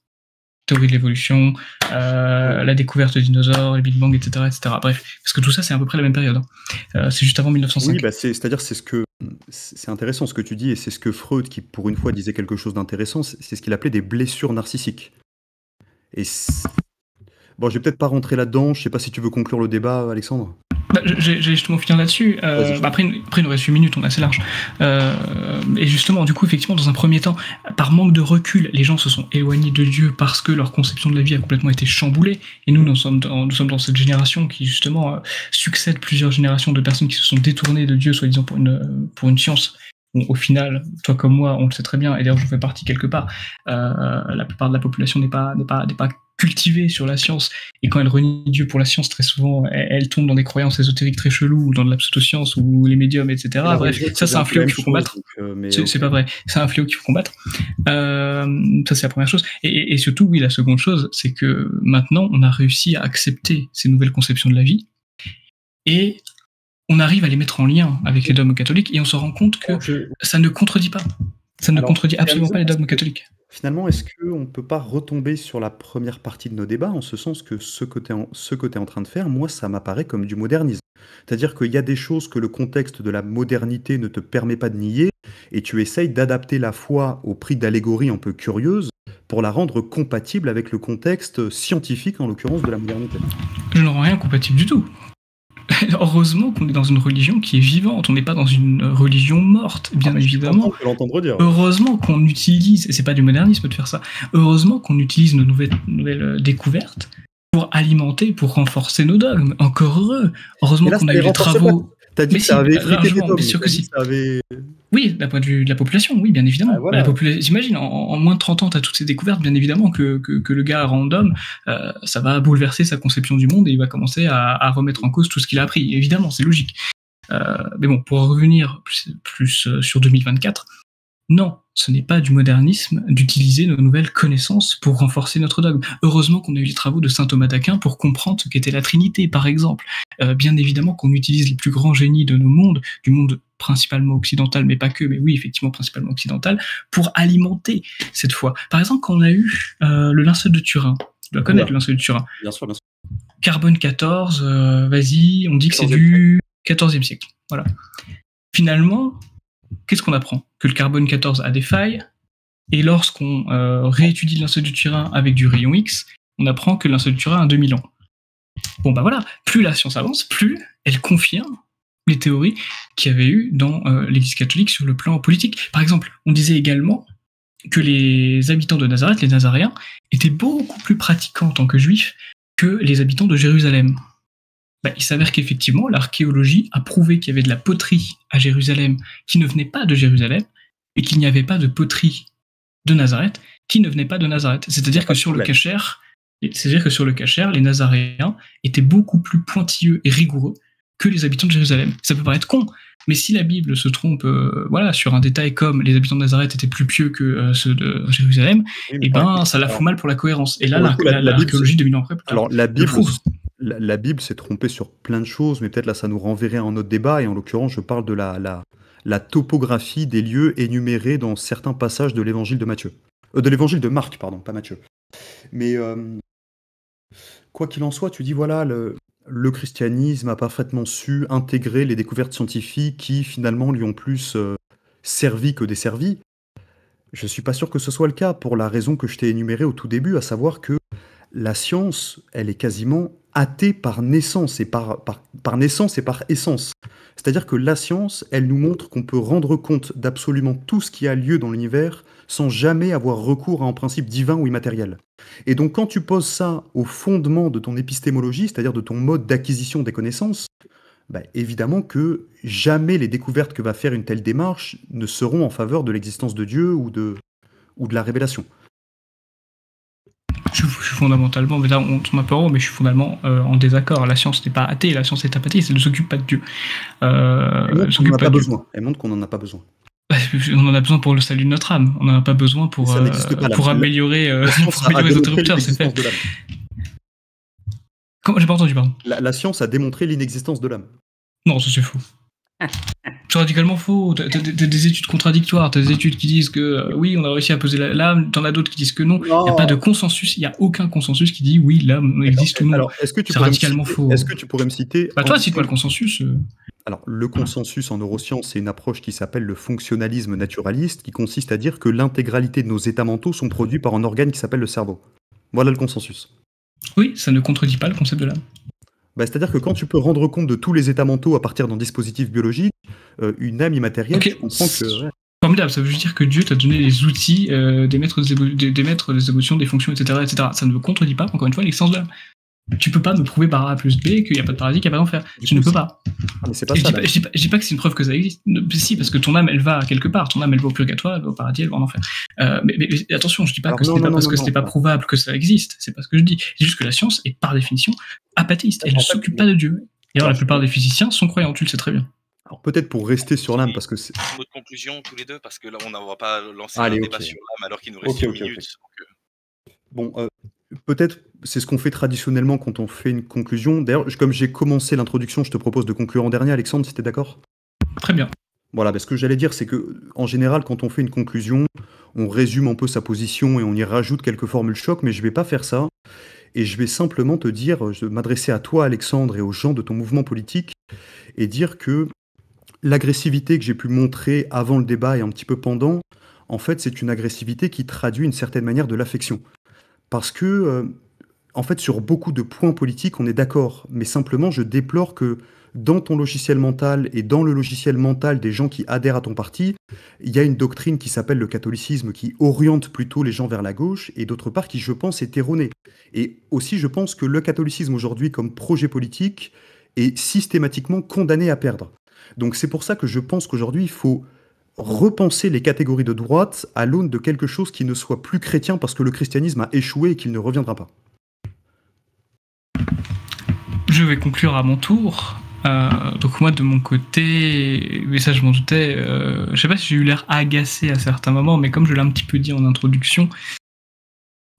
Théorie de l'évolution, la découverte des dinosaures, les Big Bang, etc., etc. Bref, parce que tout ça, c'est à peu près la même période. C'est juste avant 1905. Oui, c'est-à-dire c'est intéressant ce que tu dis, et c'est ce que Freud, qui pour une fois disait quelque chose d'intéressant, c'est ce qu'il appelait des blessures narcissiques. Et bon, je vais peut-être pas rentrer là-dedans, je sais pas si tu veux conclure le débat, Alexandre. J'ai justement finir là-dessus. Après, il nous reste 8 minutes, on est assez large. Et justement, du coup, effectivement, dans un premier temps, par manque de recul, les gens se sont éloignés de Dieu parce que leur conception de la vie a complètement été chamboulée. Et nous sommes dans cette génération qui, justement, succède plusieurs générations de personnes qui se sont détournées de Dieu, soi-disant pour une science. Bon, au final, toi comme moi, on le sait très bien, et d'ailleurs je fais partie quelque part, la plupart de la population n'est pas cultivée sur la science, et quand elle renie Dieu pour la science, très souvent, elle tombe dans des croyances ésotériques très cheloues, ou dans de la pseudo-science, ou les médiums, etc. Bref, ça c'est un fléau qu'il faut combattre. C'est pas vrai, c'est un fléau qu'il faut combattre. Ça c'est la première chose. Et surtout, oui, la seconde chose, c'est que maintenant, on a réussi à accepter ces nouvelles conceptions de la vie, et on arrive à les mettre en lien avec les dogmes catholiques, et on se rend compte que ça ne contredit pas. Ça ne contredit absolument pas les dogmes catholiques. Finalement, est-ce qu'on ne peut pas retomber sur la première partie de nos débats, en ce sens que ce que tu es en train de faire, moi, ça m'apparaît comme du modernisme. C'est-à-dire qu'il y a des choses que le contexte de la modernité ne te permet pas de nier, et tu essayes d'adapter la foi au prix d'allégories un peu curieuses pour la rendre compatible avec le contexte scientifique, en l'occurrence de la modernité. Je ne rends rien compatible du tout. Heureusement qu'on est dans une religion qui est vivante, on n'est pas dans une religion morte, bien évidemment. Je peux l'entendre dire. Heureusement qu'on utilise, et c'est pas du modernisme de faire ça, heureusement qu'on utilise nos nouvelles découvertes pour alimenter, pour renforcer nos dogmes. Encore heureux. Heureusement qu'on a eu des travaux. T'as dit que ça avait effrité des dogmes. Sûr que si. Oui, d'un point de vue de la population, oui, bien évidemment. Voilà. J'imagine, en moins de 30 ans, t'as toutes ces découvertes, bien évidemment que le gars random, ça va bouleverser sa conception du monde et il va commencer à remettre en cause tout ce qu'il a appris. Évidemment, c'est logique. Mais bon, pour revenir plus sur 2024, non, ce n'est pas du modernisme d'utiliser nos nouvelles connaissances pour renforcer notre dogme. Heureusement qu'on a eu les travaux de saint Thomas d'Aquin pour comprendre ce qu'était la Trinité, par exemple. Bien évidemment qu'on utilise les plus grands génies de nos mondes, du monde principalement occidental, mais pas que, mais oui, effectivement, principalement occidental, pour alimenter cette foi. Par exemple, quand on a eu le linceul de Turin, dois connaître le linceul de Turin. Bien sûr, bien sûr. Carbone 14, vas-y, on dit que c'est du 14e siècle. Voilà. Finalement, qu'est-ce qu'on apprend? Que le carbone 14 a des failles, et lorsqu'on réétudie le linceul de Turin avec du rayon X, on apprend que le linceul de Turin a 2000 ans. Bon, bah voilà, plus la science avance, plus elle confirme les théories qu'il y avait eu dans l'Église catholique sur le plan politique. Par exemple, on disait également que les habitants de Nazareth, les Nazaréens, étaient beaucoup plus pratiquants en tant que juifs que les habitants de Jérusalem. Bah, il s'avère qu'effectivement, l'archéologie a prouvé qu'il y avait de la poterie à Jérusalem qui ne venait pas de Jérusalem, et qu'il n'y avait pas de poterie de Nazareth qui ne venait pas de Nazareth. C'est-à-dire que sur le Cacher, les Nazaréens étaient beaucoup plus pointilleux et rigoureux que les habitants de Jérusalem. Ça peut paraître con, mais si la Bible se trompe sur un détail comme les habitants de Nazareth étaient plus pieux que ceux de Jérusalem, ça la fout mal pour la cohérence. Et là, l'archéologie 2000 ans après... Alors, la Bible s'est trompée sur plein de choses, mais peut-être là, ça nous renverrait à un autre débat, et en l'occurrence, je parle de la topographie des lieux énumérés dans certains passages de l'évangile de Matthieu. De l'évangile de Marc, pardon, pas Matthieu. Mais quoi qu'il en soit, tu dis voilà, le christianisme a parfaitement su intégrer les découvertes scientifiques qui finalement lui ont plus servi que desservi. Je ne suis pas sûr que ce soit le cas pour la raison que je t'ai énumérée au tout début, à savoir que la science, elle est quasiment athée par naissance et par naissance et par essence. C'est-à-dire que la science, elle nous montre qu'on peut rendre compte d'absolument tout ce qui a lieu dans l'univers sans jamais avoir recours à un principe divin ou immatériel. Et donc quand tu poses ça au fondement de ton épistémologie, c'est-à-dire de ton mode d'acquisition des connaissances, évidemment que jamais les découvertes que va faire une telle démarche ne seront en faveur de l'existence de Dieu ou de la révélation. Je suis fondamentalement, mais là on tourne un peu en haut, mais je suis fondamentalement en désaccord. La science n'est pas athée, la science est apathique, elle ne s'occupe pas de Dieu. Elle montre qu'on n'en a pas besoin. On en a besoin pour le salut de notre âme, on n'en a pas besoin pour améliorer les interrupteurs, c'est fait. Comment? J'ai pas entendu, pardon. La science a démontré l'inexistence de l'âme. Non, ça c'est faux. C'est radicalement faux. T'as des études contradictoires, t'as des études qui disent que oui, on a réussi à poser l'âme, t'en as d'autres qui disent que non. Il n'y a pas de consensus, il n'y a aucun consensus qui dit oui, l'âme existe ou non. Alors, c'est radicalement faux. Est-ce que tu pourrais me citer... toi, cite-moi le consensus. Alors, le consensus en neurosciences, c'est une approche qui s'appelle le fonctionnalisme naturaliste, qui consiste à dire que l'intégralité de nos états mentaux sont produits par un organe qui s'appelle le cerveau. Voilà le consensus. Oui, ça ne contredit pas le concept de l'âme. C'est-à-dire que quand tu peux rendre compte de tous les états mentaux à partir d'un dispositif biologique, une âme immatérielle, tu comprends que... Formidable, ça veut juste dire que Dieu t'a donné les outils d'émettre des émotions, des fonctions, etc., etc. Ça ne me contredit pas, encore une fois, l'existence de l'âme. Tu peux pas me prouver par A plus B qu'il n'y a pas de paradis, qu'il n'y a pas d'enfer. Tu ne peux pas. Mais c'est pas ça, je dis pas que c'est une preuve que ça existe. Si, parce que ton âme, elle va quelque part. Ton âme, elle va au purgatoire, elle va au paradis, elle va en enfer. Mais attention, je dis pas que ce n'est pas parce que ce n'est pas prouvable que ça existe. C'est pas ce que je dis. C'est juste que la science est par définition apathéiste. Elle ne s'occupe pas de Dieu. Et alors, la plupart des physiciens sont croyants, tu le sais très bien. Alors peut-être pour rester sur l'âme, parce que c'est... Notre conclusion tous les deux, parce que là, on ne va pas lancer un débat sur l'âme alors qu'il nous reste 1 minute. Bon, peut-être c'est ce qu'on fait traditionnellement quand on fait une conclusion. D'ailleurs, comme j'ai commencé l'introduction, je te propose de conclure en dernier, Alexandre, si t'es d'accord ? Très bien. Voilà, ce que j'allais dire, c'est que en général, quand on fait une conclusion, on résume un peu sa position et on y rajoute quelques formules choc, mais je vais pas faire ça. Et je vais simplement te dire, m'adresser à toi, Alexandre, et aux gens de ton mouvement politique, et dire que l'agressivité que j'ai pu montrer avant le débat et un petit peu pendant, en fait, c'est une agressivité qui traduit une certaine manière de l'affection. Parce que, en fait, sur beaucoup de points politiques, on est d'accord. Mais simplement, je déplore que dans ton logiciel mental et dans le logiciel mental des gens qui adhèrent à ton parti, il y a une doctrine qui s'appelle le catholicisme qui oriente plutôt les gens vers la gauche et d'autre part qui, je pense, est erronée. Et aussi, je pense que le catholicisme aujourd'hui, comme projet politique, est systématiquement condamné à perdre. Donc c'est pour ça que je pense qu'aujourd'hui, il faut repenser les catégories de droite à l'aune de quelque chose qui ne soit plus chrétien parce que le christianisme a échoué et qu'il ne reviendra pas. Je vais conclure à mon tour. Donc moi de mon côté, mais ça je m'en doutais, je sais pas si j'ai eu l'air agacé à certains moments, mais comme je l'ai un petit peu dit en introduction,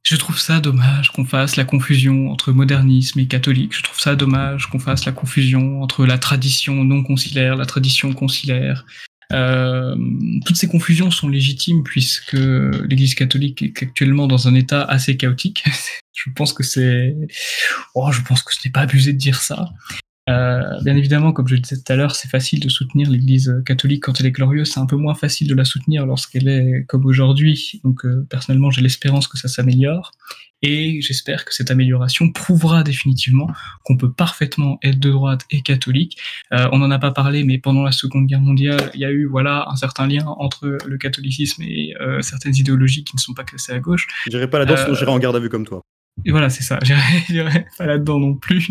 je trouve ça dommage qu'on fasse la confusion entre modernisme et catholique. Je trouve ça dommage qu'on fasse la confusion entre la tradition non conciliaire, la tradition conciliaire. Toutes ces confusions sont légitimes puisque l'Église catholique est actuellement dans un état assez chaotique. Je pense que ce n'est pas abusé de dire ça. Bien évidemment, comme je le disais tout à l'heure, c'est facile de soutenir l'Église catholique quand elle est glorieuse. C'est un peu moins facile de la soutenir lorsqu'elle est comme aujourd'hui. Donc, personnellement, j'ai l'espérance que ça s'améliore. Et j'espère que cette amélioration prouvera définitivement qu'on peut parfaitement être de droite et catholique. On n'en a pas parlé, mais pendant la Seconde Guerre mondiale, il y a eu un certain lien entre le catholicisme et certaines idéologies qui ne sont pas classées à gauche. J'irai pas là-dedans, sinon j'irai en garde à vue comme toi. Et voilà, c'est ça. J'irai pas là-dedans non plus.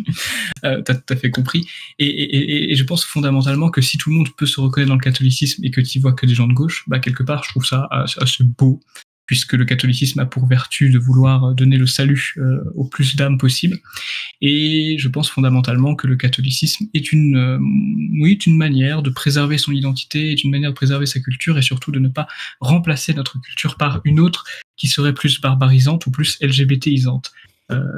T'as tout à fait compris. Et je pense fondamentalement que si tout le monde peut se reconnaître dans le catholicisme et que tu vois que des gens de gauche, quelque part, je trouve ça assez beau, puisque le catholicisme a pour vertu de vouloir donner le salut au plus d'âmes possible. Et je pense fondamentalement que le catholicisme est une manière de préserver son identité, est une manière de préserver sa culture et surtout de ne pas remplacer notre culture par une autre qui serait plus barbarisante ou plus LGBTisante.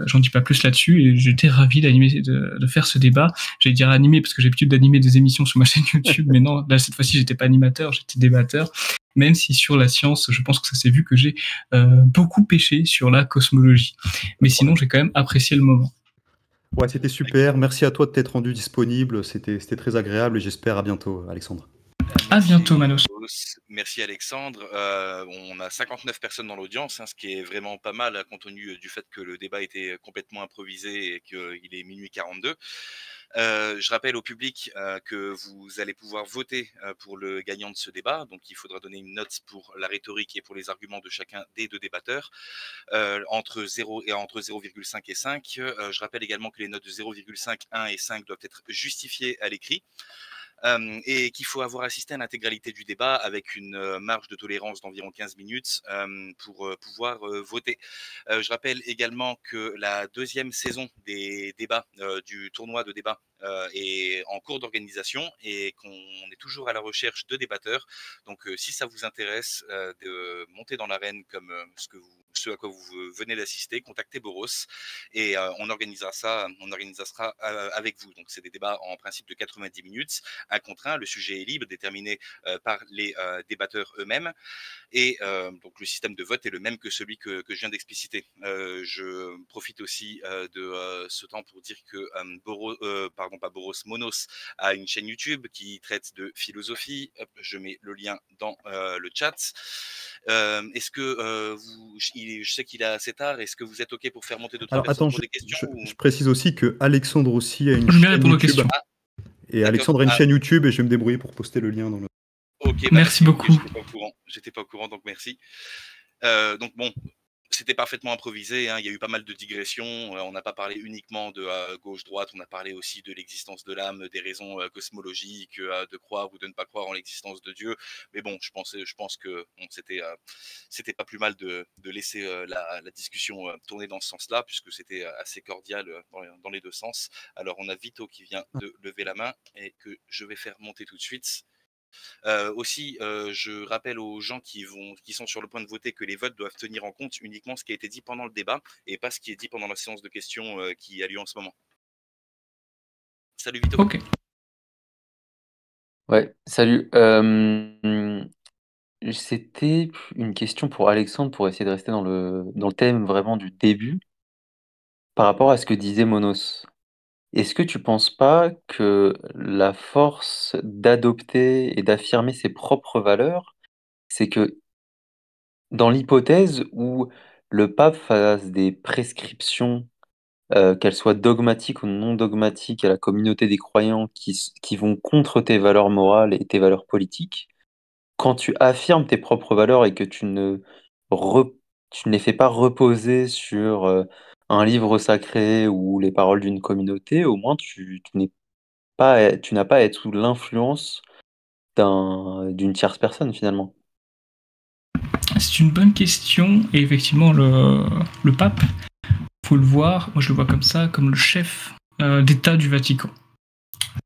J'en dis pas plus là-dessus et j'étais ravi de faire ce débat. J'allais dire animer parce que j'ai l'habitude d'animer des émissions sur ma chaîne YouTube, mais non, là cette fois-ci j'étais pas animateur, j'étais débatteur. Même si sur la science, je pense que ça s'est vu que j'ai beaucoup pêché sur la cosmologie. Mais sinon, j'ai quand même apprécié le moment. Ouais, c'était super. Merci à toi de t'être rendu disponible. C'était très agréable et j'espère à bientôt, Alexandre. À bientôt, Manos. Merci Alexandre. On a 59 personnes dans l'audience, ce qui est vraiment pas mal compte tenu du fait que le débat était complètement improvisé et qu'il est minuit 42. Je rappelle au public que vous allez pouvoir voter pour le gagnant de ce débat. Donc, il faudra donner une note pour la rhétorique et pour les arguments de chacun des deux débatteurs entre 0,5 et 5. Je rappelle également que les notes de 0,5, 1 et 5 doivent être justifiées à l'écrit. Et qu'il faut avoir assisté à l'intégralité du débat avec une marge de tolérance d'environ 15 minutes pour pouvoir voter. Je rappelle également que la deuxième saison des débats, du tournoi de débat, est en cours d'organisation et qu'on est toujours à la recherche de débatteurs. Donc, si ça vous intéresse de monter dans l'arène comme ce à quoi vous venez d'assister, contactez Boros et on organisera ça avec vous. Donc, c'est des débats en principe de 90 minutes. 1 contre 1, le sujet est libre, déterminé par les débatteurs eux-mêmes. Et donc le système de vote est le même que celui que je viens d'expliciter. Je profite aussi de ce temps pour dire que Monos a une chaîne YouTube qui traite de philosophie. Je mets le lien dans le chat. Est-ce que je sais qu'il est assez tard, est-ce que vous êtes OK pour faire monter d'autres personnes pour des questions je précise aussi que Alexandre aussi a une chaîne YouTube. Et Alexandre a une chaîne YouTube et je vais me débrouiller pour poster le lien dans le... Ok, merci beaucoup. J'étais pas au courant, donc merci. Donc bon, c'était parfaitement improvisé, il y a eu pas mal de digressions, on n'a pas parlé uniquement de gauche-droite, on a parlé aussi de l'existence de l'âme, des raisons cosmologiques, de croire ou de ne pas croire en l'existence de Dieu. Mais bon, je pense que c'était pas plus mal de laisser la discussion tourner dans ce sens-là, puisque c'était assez cordial dans les deux sens. Alors on a Vito qui vient de lever la main et que je vais faire monter tout de suite. Aussi, je rappelle aux gens qui sont sur le point de voter que les votes doivent tenir en compte uniquement ce qui a été dit pendant le débat et pas ce qui est dit pendant la séance de questions qui a lieu en ce moment. Salut Vito. Ok. Ouais, salut. C'était une question pour Alexandre pour essayer de rester dans le thème vraiment du début par rapport à ce que disait Monos. Est-ce que tu penses pas que la force d'adopter et d'affirmer ses propres valeurs, c'est que dans l'hypothèse où le pape fasse des prescriptions, qu'elles soient dogmatiques ou non dogmatiques, à la communauté des croyants qui vont contre tes valeurs morales et tes valeurs politiques, quand tu affirmes tes propres valeurs et que tu ne les fais pas reposer sur un livre sacré ou les paroles d'une communauté, au moins tu n'as pas à être sous l'influence d'une tierce personne finalement. C'est une bonne question et effectivement le pape, faut le voir, moi je le vois comme ça, comme le chef d'État du Vatican.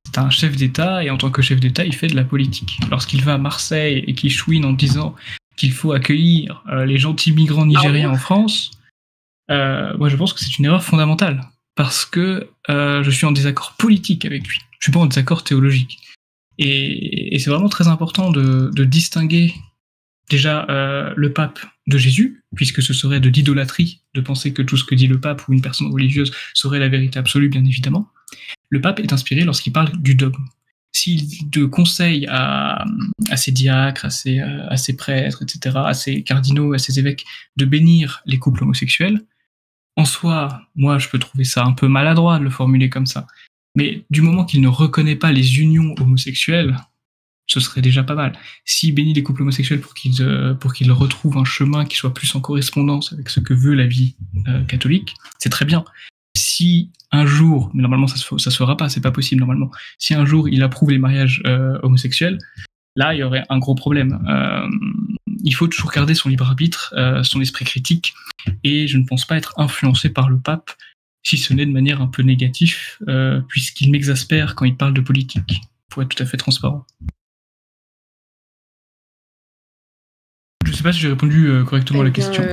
C'est un chef d'État et en tant que chef d'État, il fait de la politique. Lorsqu'il va à Marseille et qu'il chouine en disant qu'il faut accueillir les gentils migrants nigériens en France, moi je pense que c'est une erreur fondamentale parce que je suis en désaccord politique avec lui. Je suis pas en désaccord théologique. Et c'est vraiment très important de distinguer déjà le pape de Jésus, puisque ce serait de l'idolâtrie de penser que tout ce que dit le pape ou une personne religieuse serait la vérité absolue, bien évidemment. Le pape est inspiré lorsqu'il parle du dogme. S'il te conseille à ses diacres, à ses prêtres, etc., à ses cardinaux, à ses évêques, de bénir les couples homosexuels, en soi, moi, je peux trouver ça un peu maladroit de le formuler comme ça. Mais du moment qu'il ne reconnaît pas les unions homosexuelles, ce serait déjà pas mal. S'il bénit les couples homosexuels pour qu'ils retrouvent un chemin qui soit plus en correspondance avec ce que veut la vie catholique, c'est très bien. Si un jour, mais normalement ça se fera pas, c'est pas possible normalement, si un jour il approuve les mariages homosexuels, là il y aurait un gros problème. Il faut toujours garder son libre arbitre, son esprit critique, et je ne pense pas être influencé par le pape, si ce n'est de manière un peu négative, puisqu'il m'exaspère quand il parle de politique, pour être tout à fait transparent. Je sais pas si j'ai répondu correctement à la question.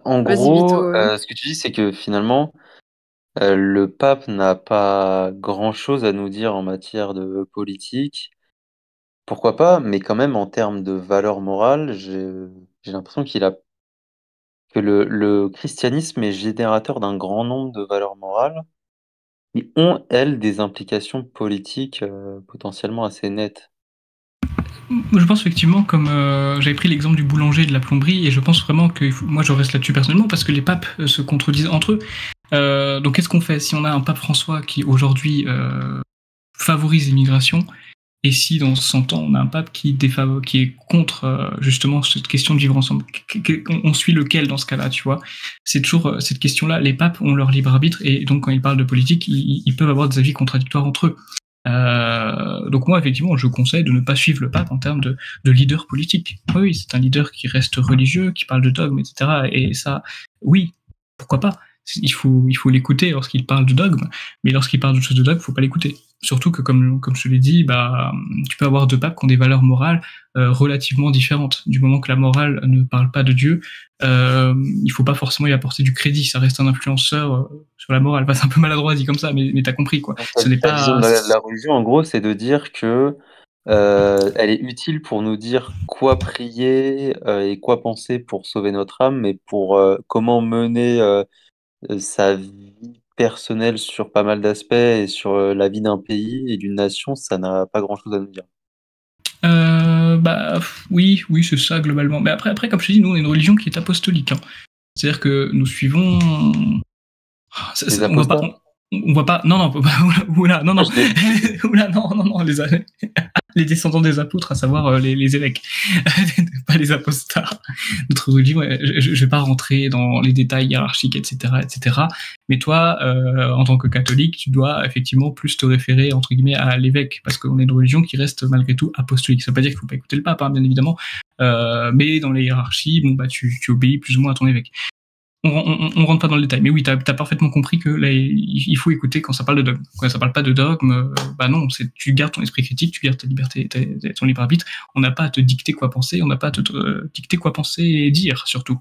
En Vas-y, gros, Vito, ouais. ce que tu dis, c'est que finalement, le pape n'a pas grand-chose à nous dire en matière de politique. Pourquoi pas, mais quand même en termes de valeurs morales, j'ai l'impression que le christianisme est générateur d'un grand nombre de valeurs morales qui ont, elles, des implications politiques potentiellement assez nettes. Je pense effectivement, comme j'avais pris l'exemple du boulanger et de la plomberie, et je pense vraiment que moi je reste là-dessus personnellement parce que les papes se contredisent entre eux. Donc qu'est-ce qu'on fait si on a un pape François qui aujourd'hui favorise l'immigration, et si dans 100 ans on a un pape qui est contre justement cette question de vivre ensemble, on suit lequel dans ce cas-là, tu vois? C'est toujours cette question-là. Les papes ont leur libre arbitre, et donc quand ils parlent de politique, ils peuvent avoir des avis contradictoires entre eux. Donc moi effectivement je conseille de ne pas suivre le pape en termes de leader politique. Oui, c'est un leader qui reste religieux, qui parle de dogme, etc. Et ça, oui, pourquoi pas. Il faut l'écouter lorsqu'il parle de dogme, mais lorsqu'il parle de choses de dogme, faut pas l'écouter. Surtout que comme je te l'ai dit, tu peux avoir deux papes qui ont des valeurs morales relativement différentes. Du moment que la morale ne parle pas de Dieu, il faut pas forcément y apporter du crédit. Ça reste un influenceur sur la morale. Enfin, c'est un peu maladroit dit comme ça, mais t'as compris quoi. Ce n'est La vision pas. de la religion, en gros, c'est de dire que elle est utile pour nous dire quoi prier et quoi penser pour sauver notre âme, mais pour comment mener sa vie personnelle sur pas mal d'aspects et sur la vie d'un pays et d'une nation, ça n'a pas grand-chose à nous dire. Oui, c'est ça globalement. Mais après, comme je te dis, nous on est une religion qui est apostolique. Hein. C'est-à-dire que nous suivons. Les apostats. On voit pas. Non, oula, non, oula, non, les descendants des apôtres, à savoir les évêques, pas les apostats. Notre religion, je vais pas rentrer dans les détails hiérarchiques, etc. Mais toi, en tant que catholique, tu dois effectivement plus te référer entre guillemets à l'évêque, parce qu'on est une religion qui reste malgré tout apostolique. Ça veut pas dire qu'il faut pas écouter le pape, hein, bien évidemment, mais dans les hiérarchies, tu obéis plus ou moins à ton évêque. On rentre pas dans le détail, mais oui, t'as parfaitement compris que là, il faut écouter quand ça parle de dogme. Quand ça parle pas de dogme, non, tu gardes ton esprit critique, tu gardes ta liberté, ton libre arbitre. On n'a pas à te dicter quoi penser, on n'a pas à te dicter quoi penser et dire, surtout.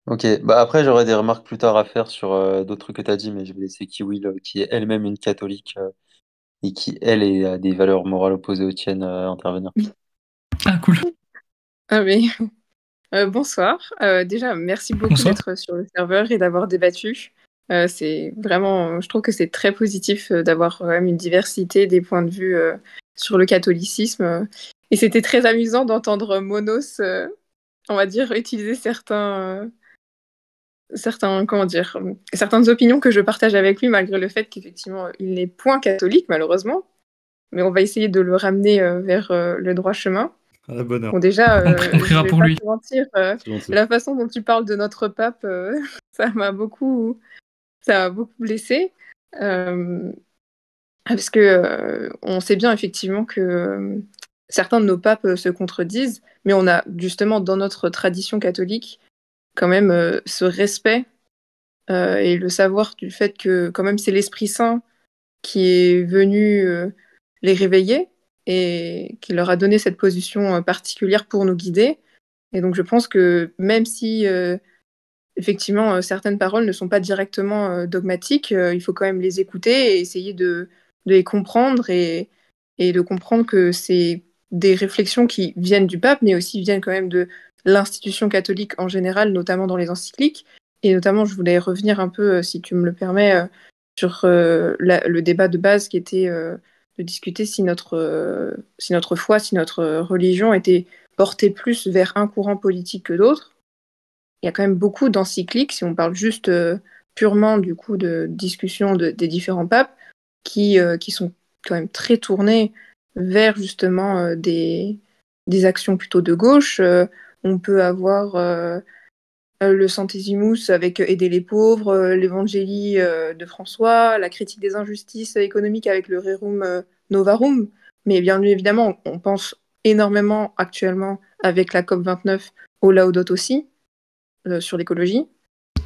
Ok, après j'aurais des remarques plus tard à faire sur d'autres trucs que tu as dit, mais je vais laisser Kiwi, qui est elle-même une catholique et qui, elle, a des valeurs morales opposées aux tiennes, intervenir. Ah, cool. Ah oui. Bonsoir. Déjà, merci beaucoup Bonsoir. d'être sur le serveur et d'avoir débattu. C'est vraiment, je trouve que c'est très positif d'avoir quand même une diversité des points de vue sur le catholicisme. Et c'était très amusant d'entendre Monos, on va dire, utiliser certaines opinions que je partage avec lui, malgré le fait qu'effectivement, il n'est point catholique, malheureusement. Mais on va essayer de le ramener vers le droit chemin. À la bonne heure. Bon, déjà, On je priera vais pour pas lui. te mentir, la façon dont tu parles de notre pape, ça m'a beaucoup blessée. Parce que on sait bien effectivement que certains de nos papes se contredisent, mais on a justement dans notre tradition catholique quand même ce respect et le savoir du fait que quand même c'est l'Esprit Saint qui est venu les réveiller et qui leur a donné cette position particulière pour nous guider. Et donc je pense que même si effectivement certaines paroles ne sont pas directement dogmatiques, il faut quand même les écouter et essayer de les comprendre et de comprendre que c'est des réflexions qui viennent du pape, mais aussi viennent quand même de l'institution catholique en général, notamment dans les encycliques. Et notamment, je voulais revenir un peu, si tu me le permets, sur le débat de base qui était de discuter si notre foi, si notre religion était portée plus vers un courant politique que d'autres. Il y a quand même beaucoup d'encycliques, si on parle juste purement du coup de discussion des différents papes, qui sont quand même très tournées vers justement des actions plutôt de gauche. On peut avoir le Centesimus avec aider les pauvres, l'Évangélie de François, la critique des injustices économiques avec le Rerum Novarum. Mais bien évidemment, on pense énormément actuellement avec la COP29 au Laudato Si sur l'écologie.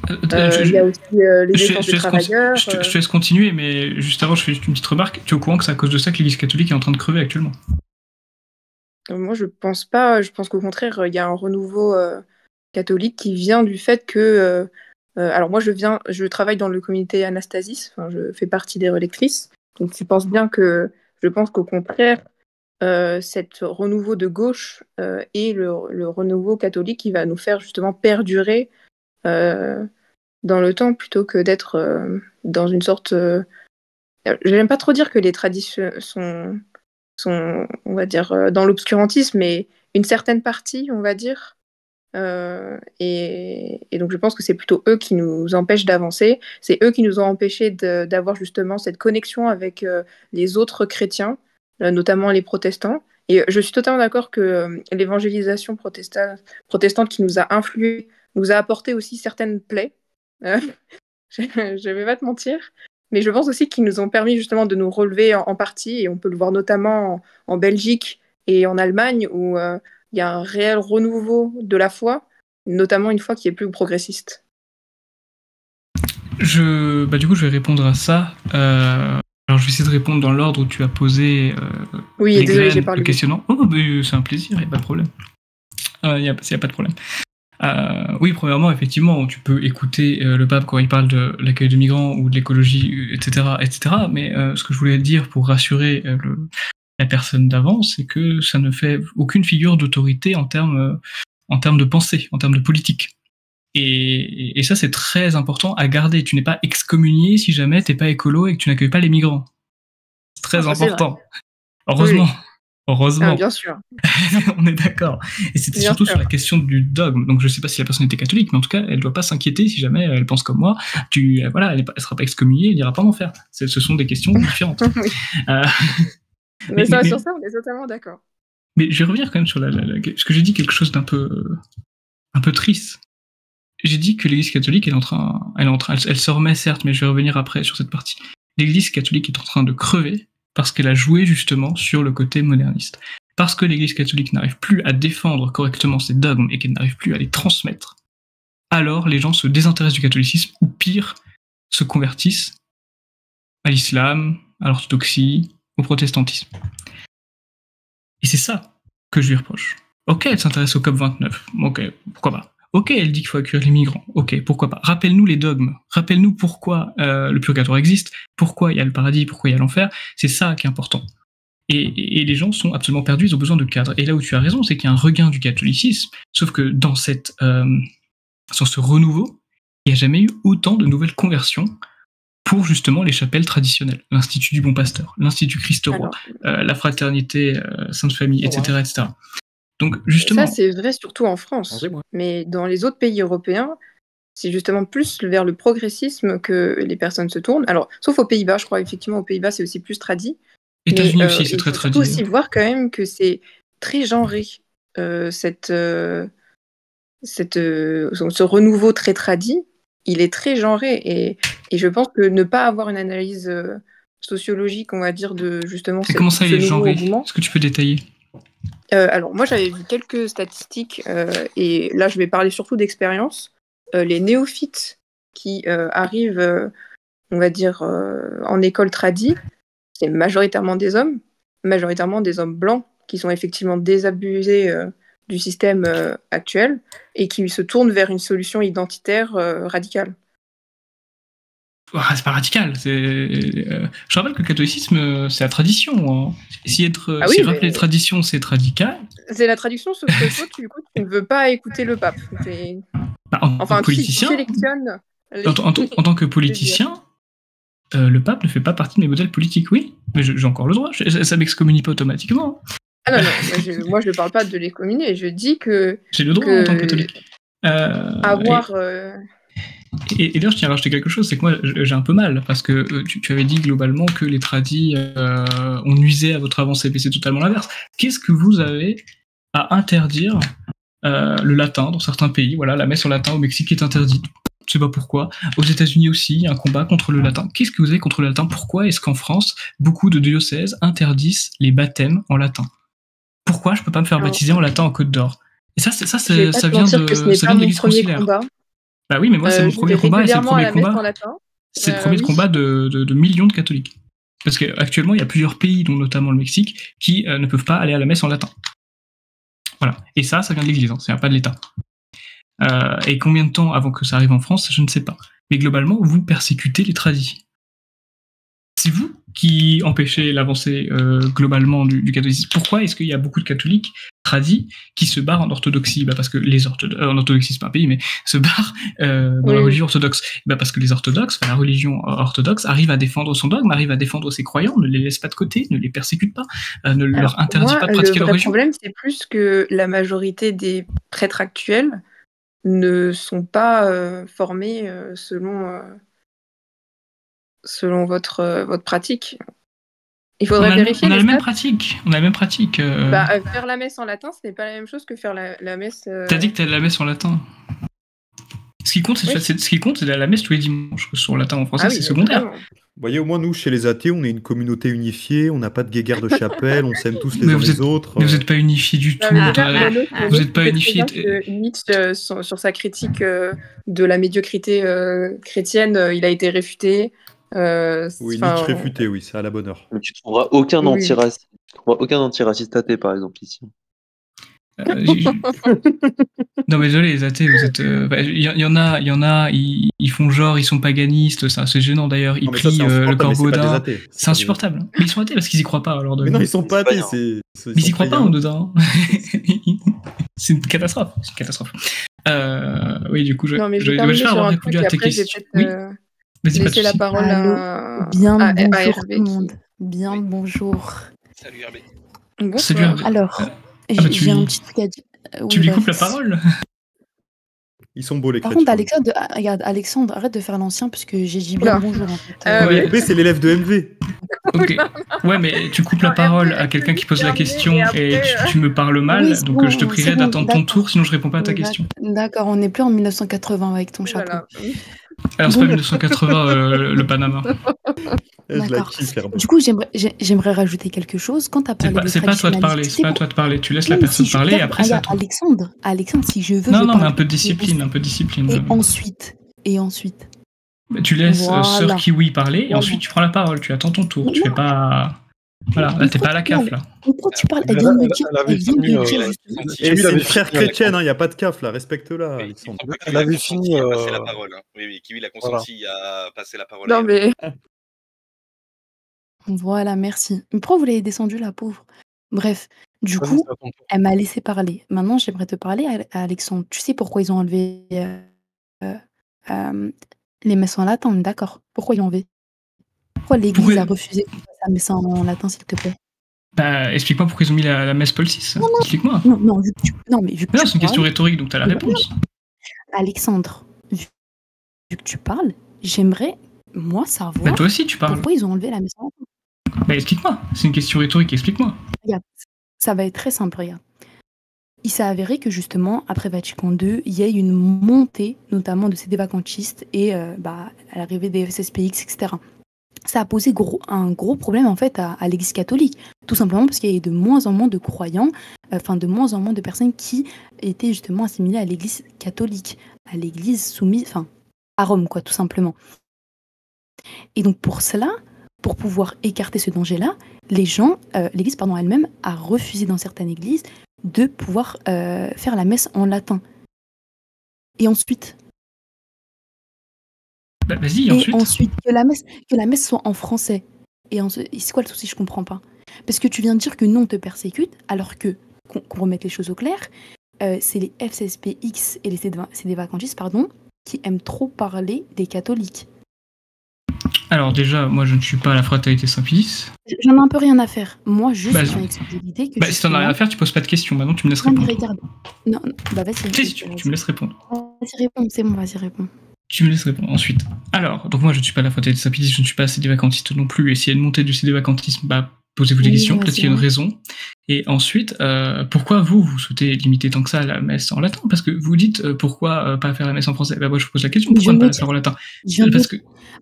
Il y a aussi les défenses des travailleurs. Je te laisse continuer, mais juste avant, je fais juste une petite remarque. Tu es au courant que c'est à cause de ça que l'Église catholique est en train de crever actuellement? Moi, je pense pas. Je pense qu'au contraire, il y a un renouveau catholique qui vient du fait que... alors moi, je travaille dans le comité Anastasis, enfin, je fais partie des relectrices, donc je pense qu'au contraire, cet renouveau de gauche est le renouveau catholique qui va nous faire justement perdurer dans le temps plutôt que d'être dans une sorte... j'aime pas trop dire que les traditions sont on va dire, dans l'obscurantisme, mais une certaine partie, on va dire. Et donc je pense que c'est plutôt eux qui nous empêchent d'avancer. C'est eux qui nous ont empêchés d'avoir justement cette connexion avec les autres chrétiens, notamment les protestants. Et je suis totalement d'accord que l'évangélisation protestante qui nous a influés nous a apporté aussi certaines plaies. Je ne vais pas te mentir. Mais je pense aussi qu'ils nous ont permis justement de nous relever en partie. Et on peut le voir notamment en Belgique et en Allemagne où il y a un réel renouveau de la foi, notamment une foi qui est plus progressiste. Du coup, je vais répondre à ça. Alors, je vais essayer de répondre dans l'ordre où tu as posé oui, les désolé, j'ai graines, parlé le questionnant. Oh, c'est un plaisir, il n'y a pas de problème. Il n'y a pas de problème. Oui, premièrement, effectivement, tu peux écouter le pape quand il parle de l'accueil de migrants ou de l'écologie, etc., etc. Mais ce que je voulais dire pour rassurer la personne d'avant, c'est que ça ne fait aucune figure d'autorité en termes de pensée, en termes de politique. Et ça, c'est très important à garder. Tu n'es pas excommunié si jamais tu n'es pas écolo et que tu n'accueilles pas les migrants. C'est très important. Heureusement. Oui. Heureusement. Ah, bien sûr. On est d'accord. Et c'était bien surtout sûr. Sur la question du dogme. Donc je ne sais pas si la personne était catholique, mais en tout cas, elle ne doit pas s'inquiéter si jamais elle pense comme moi. Elle ne sera pas excommuniée, elle n'ira pas en enfer. Ce sont des questions différentes. Oui. Mais sur ça, on est totalement d'accord. Mais je vais revenir quand même sur parce que j'ai dit quelque chose d'un peu triste. J'ai dit que l'Église catholique elle se remet certes, mais je vais revenir après sur cette partie. L'Église catholique est en train de crever parce qu'elle a joué justement sur le côté moderniste. Parce que l'Église catholique n'arrive plus à défendre correctement ses dogmes et qu'elle n'arrive plus à les transmettre, alors les gens se désintéressent du catholicisme ou pire, se convertissent à l'islam, à l'orthodoxie, au protestantisme. Et c'est ça que je lui reproche. Ok, elle s'intéresse au COP29. Ok, pourquoi pas. Ok, elle dit qu'il faut accueillir les migrants. Ok, pourquoi pas. Rappelle-nous les dogmes. Rappelle-nous pourquoi le purgatoire existe, pourquoi il y a le paradis, pourquoi il y a l'enfer. C'est ça qui est important. Et les gens sont absolument perdus, ils ont besoin de cadres. Et là où tu as raison, c'est qu'il y a un regain du catholicisme, sauf que dans ce renouveau, il n'y a jamais eu autant de nouvelles conversions pour justement les chapelles traditionnelles. L'Institut du Bon Pasteur, l'Institut Christ-Roi, la Fraternité Sainte-Famille, etc., etc. Donc justement... Ça, c'est vrai surtout en France. Mais dans les autres pays européens, c'est justement plus vers le progressisme que les personnes se tournent. Alors, sauf aux Pays-Bas, je crois, effectivement, aux Pays-Bas, c'est aussi plus tradit. États-Unis aussi, c'est très tradit. Il faut aussi voir quand même que c'est très genré, ce renouveau très tradit, il est très genré. Et je pense que ne pas avoir une analyse sociologique, on va dire, de justement ce comment ça, il est genré ? Est-ce que tu peux détailler ? Alors, moi, j'avais vu quelques statistiques, et là, je vais parler surtout d'expérience. Les néophytes qui arrivent, on va dire, en école tradie, c'est majoritairement des hommes blancs qui sont effectivement désabusés du système actuel et qui se tournent vers une solution identitaire radicale. c'est pas radical. Je rappelle que le catholicisme, c'est la tradition. Hein. Si rappeler les traditions, c'est radical. C'est la traduction, sauf que toi, tu ne veux pas écouter le pape. En tant que politicien, en tant que politicien, le pape ne fait pas partie de mes modèles politiques, oui. Mais j'ai encore le droit. Ça m'excommunie pas automatiquement. Ah non, moi je ne parle pas de l'excommunier. Je dis que... J'ai le droit en tant que catholique. Avoir... Et d'ailleurs, je tiens à rajouter quelque chose, c'est que moi, j'ai un peu mal, parce que tu avais dit globalement que les tradis ont nuisé à votre avancée, mais c'est totalement l'inverse. Qu'est-ce que vous avez à interdire le latin dans certains pays? Voilà, la messe en latin au Mexique est interdite. Je sais pas pourquoi. Aux États-Unis aussi, il y a un combat contre le latin. Qu'est-ce que vous avez contre le latin? Pourquoi est-ce qu'en France, beaucoup de diocèses interdisent les baptêmes en latin? Pourquoi je peux pas me faire baptiser en latin en Côte d'Or? Et ça vient de l'Église conciliaire. Bah oui, mais moi, c'est mon premier combat et c'est le premier combat. C'est le premier combat de millions de catholiques. Parce qu'actuellement, il y a plusieurs pays, dont notamment le Mexique, qui ne peuvent pas aller à la messe en latin. Voilà. Et ça vient de l'Église, ça vient pas de l'État. Et combien de temps avant que ça arrive en France, je ne sais pas. Mais globalement, vous persécutez les tradis. C'est vous qui empêchez l'avancée globalement du catholicisme. Pourquoi est-ce qu'il y a beaucoup de catholiques tradis qui se barrent en orthodoxie? Parce que en orthodoxie, c'est pas un pays, mais se barrent dans la religion orthodoxe. Parce que les orthodoxes, la religion orthodoxe arrive à défendre son dogme, arrive à défendre ses croyants, ne les laisse pas de côté, ne les persécute pas, leur interdit pas de pratiquer leur religion. Le problème, c'est plus que la majorité des prêtres actuels ne sont pas formés selon votre pratique. Il faudrait vérifier. On a la même pratique. Faire la messe en latin, ce n'est pas la même chose que faire la messe. T'as dit que t'as la messe en latin. Ce qui compte, c'est la messe tous les dimanches. Sur latin en français, c'est secondaire. Vous voyez, au moins, nous, chez les athées, on est une communauté unifiée, on n'a pas de guéguerre de chapelle, on s'aime tous les uns les autres. Mais vous n'êtes pas unifiés du tout. Vous n'êtes pas unifiés. Nietzsche, sur sa critique de la médiocrité chrétienne, il a été réfuté. Oui, Nietzsche réfuté, oui, c'est à la bonne heure. Mais tu ne trouveras aucun antiraciste athée, par exemple, ici. Non mais désolé, les athées, vous êtes. Il y en a, ils font genre, ils sont paganistes, c'est assez gênant d'ailleurs. Ils prient le corbeau d'Odin. C'est insupportable. Mais ils sont athées parce qu'ils y croient pas. Alors mais non, ils sont pas athées. Mais ils y croient pas en Odin. C'est une catastrophe. Oui, du coup, je vais faire avoir répondu à tes questions. Oui. Laisser la parole à bonjour tout le monde. Bien, bonjour. Salut Herbé. Bonsoir. Salut Herbé. Alors, j'ai un petit truc à dire. Tu lui coupes la parole? Ils sont beaux les Par chrétiens. contre, Alexandre, arrête de faire l'ancien parce que j'ai dit bien bonjour en fait. MV, c'est l'élève de MV. Ok. Ouais, mais tu coupes la parole à quelqu'un qui pose la question et tu me parles mal, Oui, donc je te prierai d'attendre ton tour, sinon je réponds pas à ta question. D'accord, on n'est plus en 1980 avec ton chapeau. Voilà. Alors c'est pas 1980 le Panama. D'accord. Du coup, j'aimerais rajouter quelque chose. Quand tu as parlé c'est pas à toi de parler, c'est pas à toi de parler. Tu laisses la personne parler et après c'est à toi. Alexandre, si je veux. Non, mais un peu de discipline, Et ensuite. Tu laisses Sœur Kiwi parler et ensuite tu prends la parole. Tu attends ton tour. Tu fais pas. Voilà, là t'es pas à la CAF là. Pourquoi tu parles? Elle vient de me dire. Et c'est une frère chrétienne, il n'y a pas de CAF là, respecte-la, Alexandre. Elle avait fini. Passer la parole. Oui, Kiwi l'a consenti à passer la parole. Non mais. Voilà, merci. Mais pourquoi vous l'avez descendu, la pauvre? Bref, du coup, elle m'a laissé parler. Maintenant, j'aimerais te parler à Alexandre. Tu sais pourquoi ils ont enlevé les messes en latin, d'accord? Pourquoi ils l'ont enlevé? Pourquoi l'Église a refusé la messe en latin, s'il te plaît? Explique-moi pourquoi ils ont mis la messe Paul VI. Explique-moi. Non, mais c'est une question rhétorique, donc tu as la réponse. Alexandre, vu que tu parles, j'aimerais, moi, savoir toi aussi, tu parles. Pourquoi ils ont enlevé la messe en latin. Explique-moi. C'est une question rhétorique, explique-moi. Regarde, ça va être très simple, regarde. Il s'est avéré que justement, après Vatican II, il y a eu une montée, notamment de ces dévacantistes et à l'arrivée des SSPX, etc. Ça a posé un gros problème en fait à l'Église catholique, tout simplement parce qu'il y a eu de moins en moins de croyants, de moins en moins de personnes qui étaient justement assimilées à l'Église catholique, à l'Église soumise, à Rome, quoi, tout simplement. Et donc pour cela, pour pouvoir écarter ce danger-là, l'Église elle-même a refusé dans certaines églises de pouvoir faire la messe en latin. Et ensuite, Bah, vas-y, Et ensuite. ensuite, que la messe soit en français. Et c'est quoi le souci? Je comprends pas. Parce que tu viens de dire que nous, on te persécute, alors que, qu'on remette les choses au clair, c'est les FCSPX et les CDVacantistes, pardon, qui aiment trop parler des catholiques. Alors déjà, moi je ne suis pas à la fraternité Saint-Pie. J'en ai un peu rien à faire. Moi, juste, Bah, je viens exposer l'idée que Bah, si t'en as rien à faire, tu poses pas de questions. Maintenant, tu me laisses Non, mais répondre. regarde. Non, bah vas-y. Si, tu me laisses répondre. Vas-y, réponds, c'est bon, vas-y, réponds. Tu me laisses répondre. Ensuite. Alors, donc moi, je ne suis pas à la fraternité Saint-Pie, je ne suis pas CD-vacantiste non plus. Et s'il y a une montée du CD-vacantisme, bah, posez-vous des questions. Peut-être qu'il y a une raison. Et ensuite, pourquoi vous souhaitez limiter tant que ça la messe en latin? Parce que vous dites pourquoi pas faire la messe en français? Bah, moi, je vous pose la question, pourquoi ne pas la faire en latin? Parce que...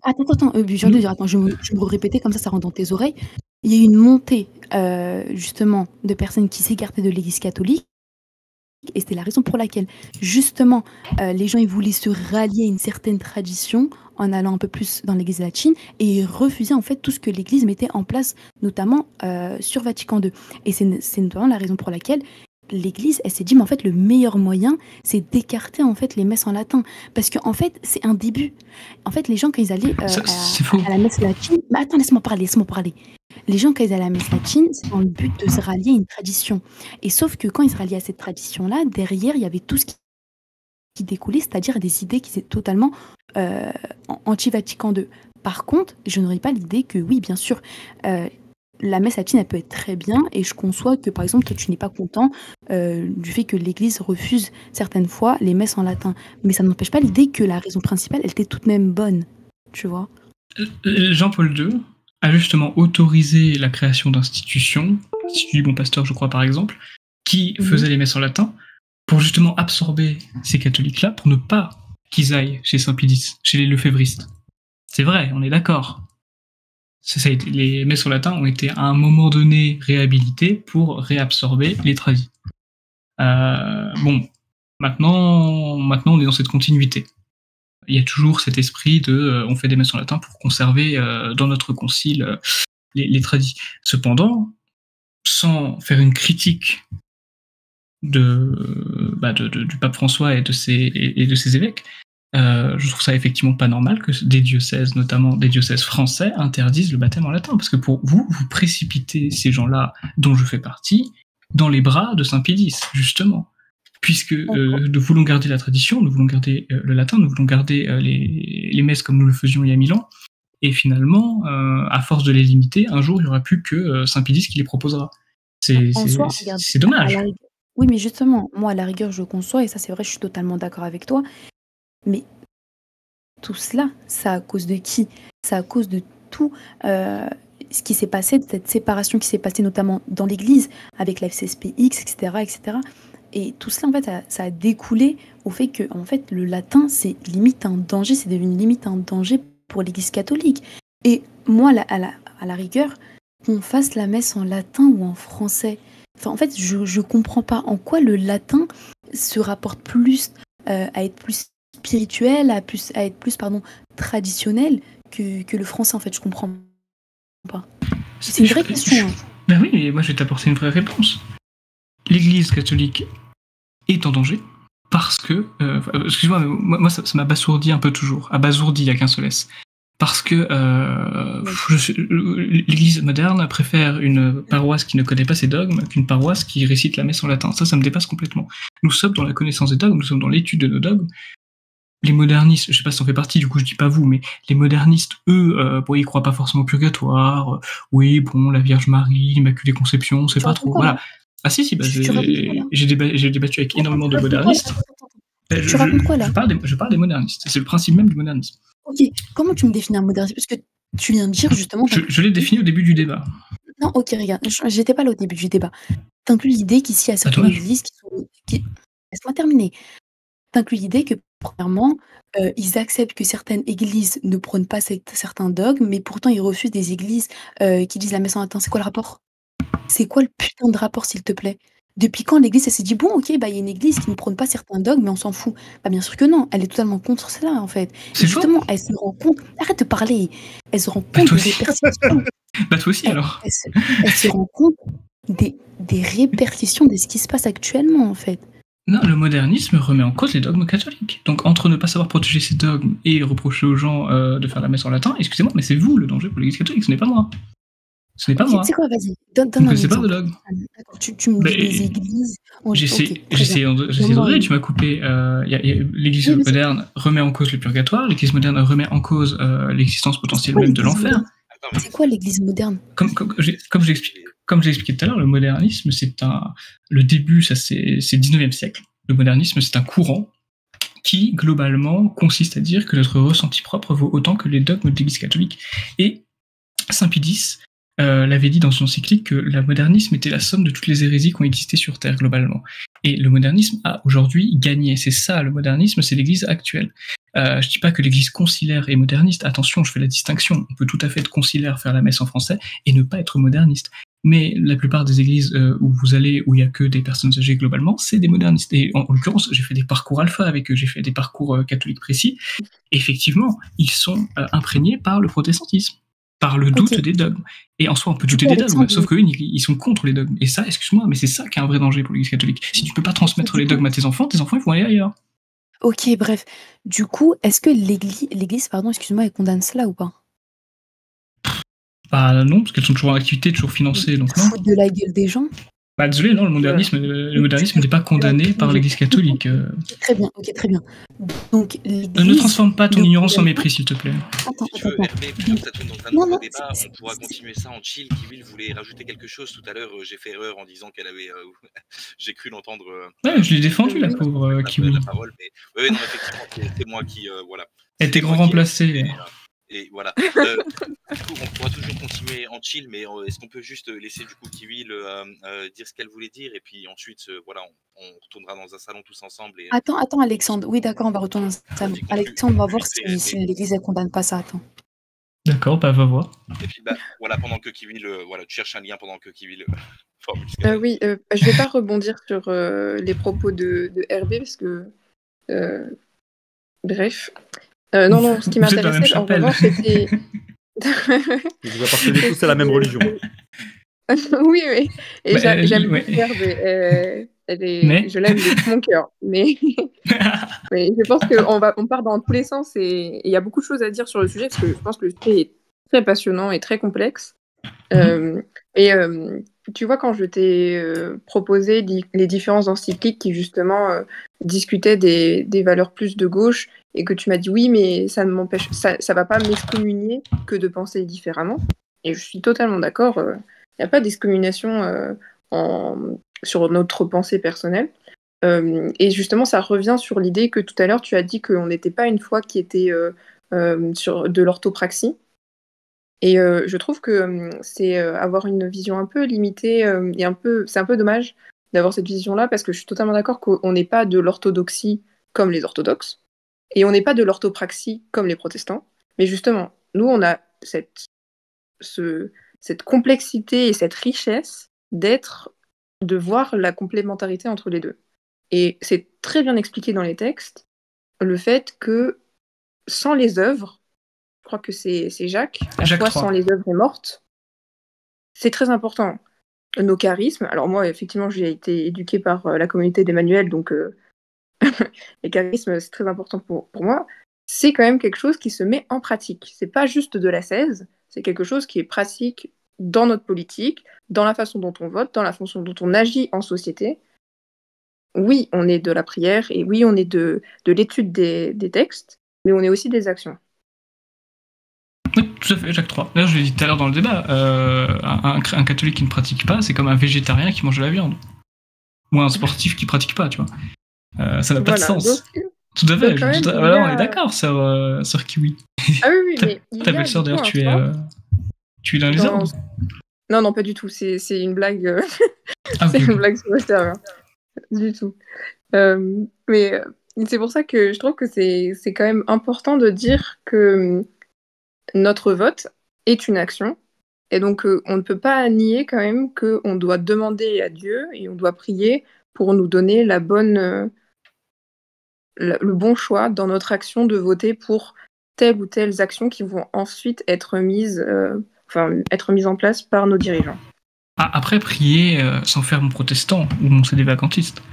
Attends, je viens de dire, attends, je vais me répéter comme ça rentre dans tes oreilles. Il y a eu une montée, justement, de personnes qui s'écartaient de l'Église catholique. Et c'était la raison pour laquelle, justement, les gens ils voulaient se rallier à une certaine tradition en allant un peu plus dans l'Église latine et ils refusaient en fait tout ce que l'Église mettait en place, notamment sur Vatican II. Et c'est notamment la raison pour laquelle l'Église, elle s'est dit, mais en fait, le meilleur moyen, c'est d'écarter en fait les messes en latin. Parce qu'en fait, c'est un début. En fait, les gens, quand ils allaient à la messe latine... Mais attends, laisse-moi parler. Les gens, quand ils allaient à la messe latine, c'est dans le but de se rallier à une tradition. Et sauf que quand ils se ralliaient à cette tradition-là, derrière, il y avait tout ce qui découlait, c'est-à-dire des idées qui étaient totalement anti-Vatican II. Par contre, je n'aurais pas l'idée que, oui, bien sûr, la messe latine, elle peut être très bien, et je conçois que, par exemple, toi, tu n'es pas content du fait que l'Église refuse certaines fois les messes en latin. Mais ça n'empêche pas l'idée que la raison principale, elle était tout de même bonne, tu vois. Jean-Paul II a justement autorisé la création d'institutions, l'Institut du Bon Pasteur, je crois, par exemple, qui faisaient les messes en latin, pour justement absorber ces catholiques-là, pour ne pas qu'ils aillent chez Saint-Pie, chez les lefévristes. C'est vrai, on est d'accord. Les messes en latin ont été à un moment donné réhabilitées pour réabsorber les tradis. Bon, maintenant on est dans cette continuité. Il y a toujours cet esprit de on fait des messes en latin pour conserver dans notre concile les tradis. Cependant, sans faire une critique du pape François et de ses évêques, je trouve ça effectivement pas normal que des diocèses, notamment des diocèses français, interdisent le baptême en latin. Parce que pour vous précipitez ces gens-là, dont je fais partie, dans les bras de Saint-Pie, justement. Puisque nous voulons garder la tradition, nous voulons garder le latin, nous voulons garder les messes comme nous le faisions il y a 1000 ans. Et finalement, à force de les limiter, un jour, il n'y aura plus que Saint-Pie qui les proposera. C'est dommage. Oui, mais justement, moi, à la rigueur, je conçois, et ça, c'est vrai, je suis totalement d'accord avec toi. Mais tout cela, c'est à cause de qui? C'est à cause de tout ce qui s'est passé, de cette séparation qui s'est passée notamment dans l'Église, avec la FCSPX, etc., etc. Et tout cela, en fait, ça a découlé au fait que, en fait, le latin, c'est limite un danger, c'est devenu limite un danger pour l'Église catholique. Et moi, à la rigueur, qu'on fasse la messe en latin ou en français, enfin, en fait, je comprends pas en quoi le latin se rapporte plus à être plus spirituel, à être plus traditionnel que le français, en fait, je comprends pas. C'est une vraie question. Ben oui, mais moi je vais t'apporter une vraie réponse. L'Église catholique est en danger parce que, excuse-moi, mais moi ça m'abasourdit un peu toujours. Abasourdi, il n'y a qu'un seul S. Parce que l'Église moderne préfère une paroisse qui ne connaît pas ses dogmes qu'une paroisse qui récite la messe en latin. Ça me dépasse complètement. Nous sommes dans la connaissance des dogmes, nous sommes dans l'étude de nos dogmes. Les modernistes, je sais pas si ça en fait partie, du coup je dis pas vous, mais les modernistes, eux, ils croient pas forcément au purgatoire. Oui, bon, la Vierge Marie, l'Immaculée Conception, c'est pas trop. Voilà. Ah si, j'ai débattu avec énormément de modernistes. Tu racontes quoi là? Je parle des modernistes. C'est le principe même du modernisme. Ok, comment tu me définis un moderniste? Parce que tu viens de dire justement... Je l'ai défini au début du débat. Non, ok, regarde, j'étais pas là au début du débat. T'inclus l'idée qu'ici, il y a certaines églises qui... Laisse-moi terminer. T'inclus l'idée que, premièrement, ils acceptent que certaines églises ne prônent pas certains dogmes, mais pourtant ils refusent des églises qui disent la messe en latin. C'est quoi le rapport? C'est quoi le putain de rapport, s'il te plaît? Depuis quand l'église, elle s'est dit, bon, ok, il y a une église qui ne prône pas certains dogmes, mais on s'en fout. Bah, bien sûr que non, elle est totalement contre cela, en fait. Et justement, elle se rend compte... Arrête de parler. Elle se rend compte des répercussions. Bah, toi aussi, alors. Elle se rend compte des répercussions de ce qui se passe actuellement, en fait. Non, le modernisme remet en cause les dogmes catholiques. Donc, entre ne pas savoir protéger ces dogmes et reprocher aux gens de faire la messe en latin, excusez-moi, mais c'est vous le danger pour l'Église catholique, ce n'est pas moi. Ce n'est pas moi. Tu sais quoi, vas-y, donne Vous ne un connaissez pas de exemple. dogme. D'accord, tu me dis des églises. J'essaie Ok, très bien. d'oser, tu m'as coupé. L'Église Oui, mais moderne remet en cause le purgatoire, l'Église moderne remet en cause l'existence potentielle même de l'enfer. C'est quoi l'Église moderne? Comme j'ai expliqué tout à l'heure, le modernisme, le début, ça c'est 19e siècle. Le modernisme, c'est un courant qui, globalement, consiste à dire que notre ressenti propre vaut autant que les dogmes de l'Église catholique. Et Saint Pie X l'avait dit dans son encyclique que le modernisme était la somme de toutes les hérésies qui ont existé sur Terre, globalement. Et le modernisme a aujourd'hui gagné. C'est ça, le modernisme, c'est l'Église actuelle. Je dis pas que l'Église conciliaire est moderniste. Attention, je fais la distinction. On peut tout à fait être conciliaire, faire la messe en français, et ne pas être moderniste. Mais la plupart des églises où vous allez, où il y a que des personnes âgées globalement, c'est des modernistes. Et en l'occurrence, j'ai fait des parcours alpha avec eux, j'ai fait des parcours catholiques précis. Effectivement, ils sont imprégnés par le protestantisme, par le doute des dogmes. Et en soi, on peut douter des dogmes, sauf qu'eux, ils sont contre les dogmes. Et ça, excuse-moi, mais c'est ça qui est un vrai danger pour l'Église catholique. Si tu peux pas transmettre les dogmes à tes enfants, ils vont aller ailleurs. Ok, bref. Du coup, est-ce que l'Église, excuse-moi, elle condamne cela ou pas? Bah non, parce qu'elles sont toujours en activité, toujours financées, donc non. Foutre de la gueule des gens? Bah désolé, non, le modernisme n'est pas condamné par l'Église catholique. Très bien, ok, très bien. Donc, ne transforme pas ton ignorance en mépris, s'il te plaît. Si tu veux, Hervé, plutôt que ça tourne dans un autre débat, on pourra continuer ça en chill. Kiwil voulait rajouter quelque chose tout à l'heure. J'ai fait erreur en disant qu'elle avait. J'ai cru l'entendre. Ouais, je l'ai défendu, la pauvre Kiwil. La parole, mais oui, non, effectivement, c'est moi qui. Voilà. Elle était grand remplacée. Et voilà. Du coup, on pourra toujours continuer en chill, mais est-ce qu'on peut juste laisser du coup Kiwil dire ce qu'elle voulait dire, et puis ensuite, voilà, on retournera dans un salon tous ensemble. Et, Attends, Alexandre. Oui, d'accord, on va retourner dans un salon. Alexandre, on va voir si l'Église ne condamne pas ça. Attends. D'accord, bah va voir. Et puis, voilà, pendant que Kiwil, voilà, tu cherches un lien pendant que Kiwil formule. Oui, je vais pas rebondir sur les propos de Hervé parce que, bref. Non, ce qui m'intéressait, en revanche, c'était... Vous appartenez tous à la même religion. Oui, oui. Et j'aime beaucoup Hervé. Je l'aime de tout mon cœur. Mais je pense qu'on part dans tous les sens et il y a beaucoup de choses à dire sur le sujet parce que je pense que le sujet est très passionnant et très complexe. Tu vois, quand je t'ai proposé les différents encycliques qui justement discutaient des valeurs plus de gauche et que tu m'as dit oui, mais ça ne m'empêche, ça va pas m'excommunier que de penser différemment. Et je suis totalement d'accord. Il n'y a pas d'excommunication sur notre pensée personnelle. Et justement, ça revient sur l'idée que tout à l'heure, tu as dit qu'on n'était pas une foi qui était sur de l'orthopraxie. Et je trouve que c'est avoir une vision un peu limitée et c'est un peu dommage d'avoir cette vision-là parce que je suis totalement d'accord qu'on n'est pas de l'orthodoxie comme les orthodoxes et on n'est pas de l'orthopraxie comme les protestants. Mais justement, nous, on a cette complexité et cette richesse de voir la complémentarité entre les deux. Et c'est très bien expliqué dans les textes, le fait que sans les œuvres, je crois que c'est Jacques, la foi sans les œuvres est morte. C'est très important. Nos charismes, alors moi, effectivement, j'ai été éduquée par la communauté d'Emmanuel, donc les charismes, c'est très important pour moi. C'est quand même quelque chose qui se met en pratique. C'est pas juste de l'ascèse, c'est quelque chose qui est pratique dans notre politique, dans la façon dont on vote, dans la façon dont on agit en société. Oui, on est de la prière, et oui, on est de l'étude des textes, mais on est aussi des actions. Oui, tout à fait, Jacques III. D'ailleurs, je l'ai dit tout à l'heure dans le débat, un catholique qui ne pratique pas, c'est comme un végétarien qui mange de la viande. Ou un sportif qui ne pratique pas, tu vois. Ça n'a pas de sens. Donc, tout à fait, on est d'accord, sœur Kiwi. Ah oui, mais ta belle-sœur, d'ailleurs, tu es dans les ordres? Non, pas du tout, c'est une blague. C'est une blague sur le serveur. Du tout. Mais c'est pour ça que je trouve que c'est quand même important de dire que notre vote est une action. Et donc, on ne peut pas nier quand même qu'on doit demander à Dieu et on doit prier pour nous donner le bon choix dans notre action de voter pour telles ou telles actions qui vont ensuite être mises en place par nos dirigeants. Après, prier sans faire mon protestant ou mon cédé vacantiste.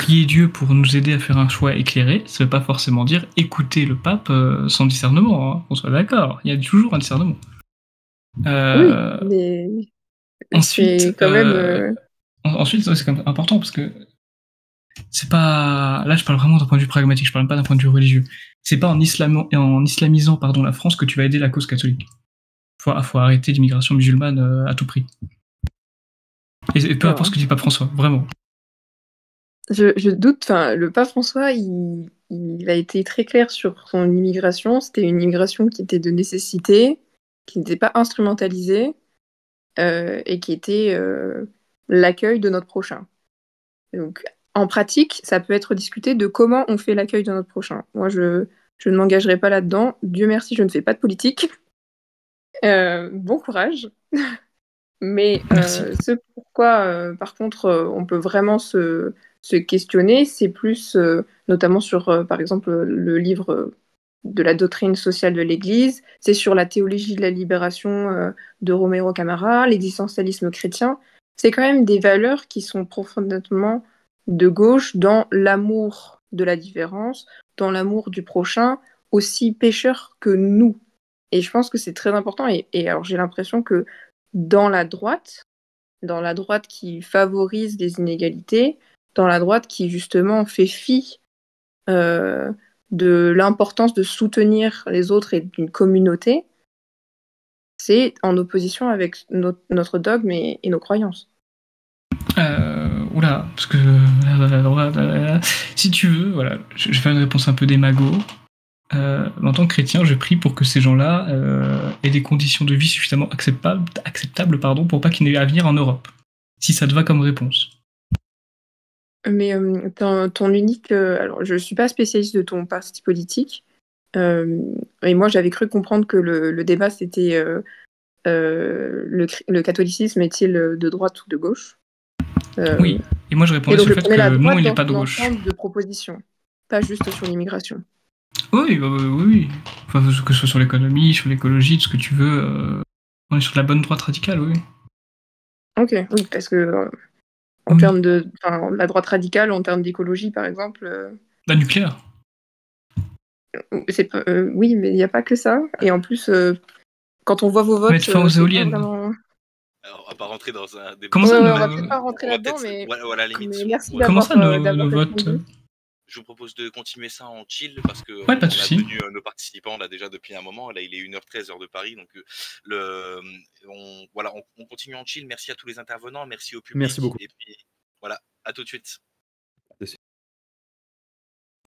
prier Dieu pour nous aider à faire un choix éclairé, ça veut pas forcément dire écouter le pape sans discernement, hein, on soit d'accord, il y a toujours un discernement. Oui, mais Ensuite, c'est quand même. ensuite c'est quand même important parce que c'est pas. Là, je parle vraiment d'un point de vue pragmatique, je parle pas d'un point de vue religieux. C'est pas en islamisant la France que tu vas aider la cause catholique. Faut arrêter l'immigration musulmane à tout prix. Et peu importe ce que dit Pape François, vraiment. Je doute, enfin, le pape François, il a été très clair sur son immigration. C'était une immigration qui était de nécessité, qui n'était pas instrumentalisée et qui était l'accueil de notre prochain. Donc, en pratique, ça peut être discuté de comment on fait l'accueil de notre prochain. Moi, je ne m'engagerai pas là-dedans. Dieu merci, je ne fais pas de politique. Bon courage. Mais ce pourquoi, par contre, on peut vraiment se questionner, c'est plus, notamment sur, par exemple, le livre de la doctrine sociale de l'Église, c'est sur la théologie de la libération de Romero Camara, l'existentialisme chrétien. C'est quand même des valeurs qui sont profondément de gauche dans l'amour de la différence, dans l'amour du prochain, aussi pécheur que nous. Et je pense que c'est très important. Et alors j'ai l'impression que dans la droite qui favorise les inégalités, dans la droite qui justement fait fi de l'importance de soutenir les autres et d'une communauté, c'est en opposition avec notre dogme et nos croyances. Oula, parce que la droite, si tu veux, voilà, je vais faire une réponse un peu démago. En tant que chrétien, je prie pour que ces gens-là aient des conditions de vie suffisamment acceptables pour pas qu'ils n'aient à venir en Europe. Si ça te va comme réponse. Mais ton unique... alors, je ne suis pas spécialiste de ton parti politique, et moi, j'avais cru comprendre que le débat, c'était le catholicisme est-il de droite ou de gauche. Oui, et moi je répondais sur le fait que non, il n'est pas de gauche. De propositions, pas juste sur l'immigration. Oui. Enfin, que ce soit sur l'économie, sur l'écologie, tout ce que tu veux. On est sur de la bonne droite radicale, oui. Ok, oui, parce que en termes de... la droite radicale, en termes d'écologie, par exemple... La nucléaire. Oui, mais il n'y a pas que ça. Et en plus, quand on voit vos votes... Mettre fin aux éoliennes. Alors, on va pas rentrer dans un débat. Comment ça, on va peut-être pas rentrer là-dedans, mais... Voilà, limite. Mais merci Comment ça, nos votes répondu. Je vous propose de continuer ça en chill parce que pas de on a souci. tenu nos participants là déjà depuis un moment. Là, il est 1h13 heure de Paris, donc on continue en chill. Merci à tous les intervenants, merci au public. Merci beaucoup. Et puis voilà, à tout de suite.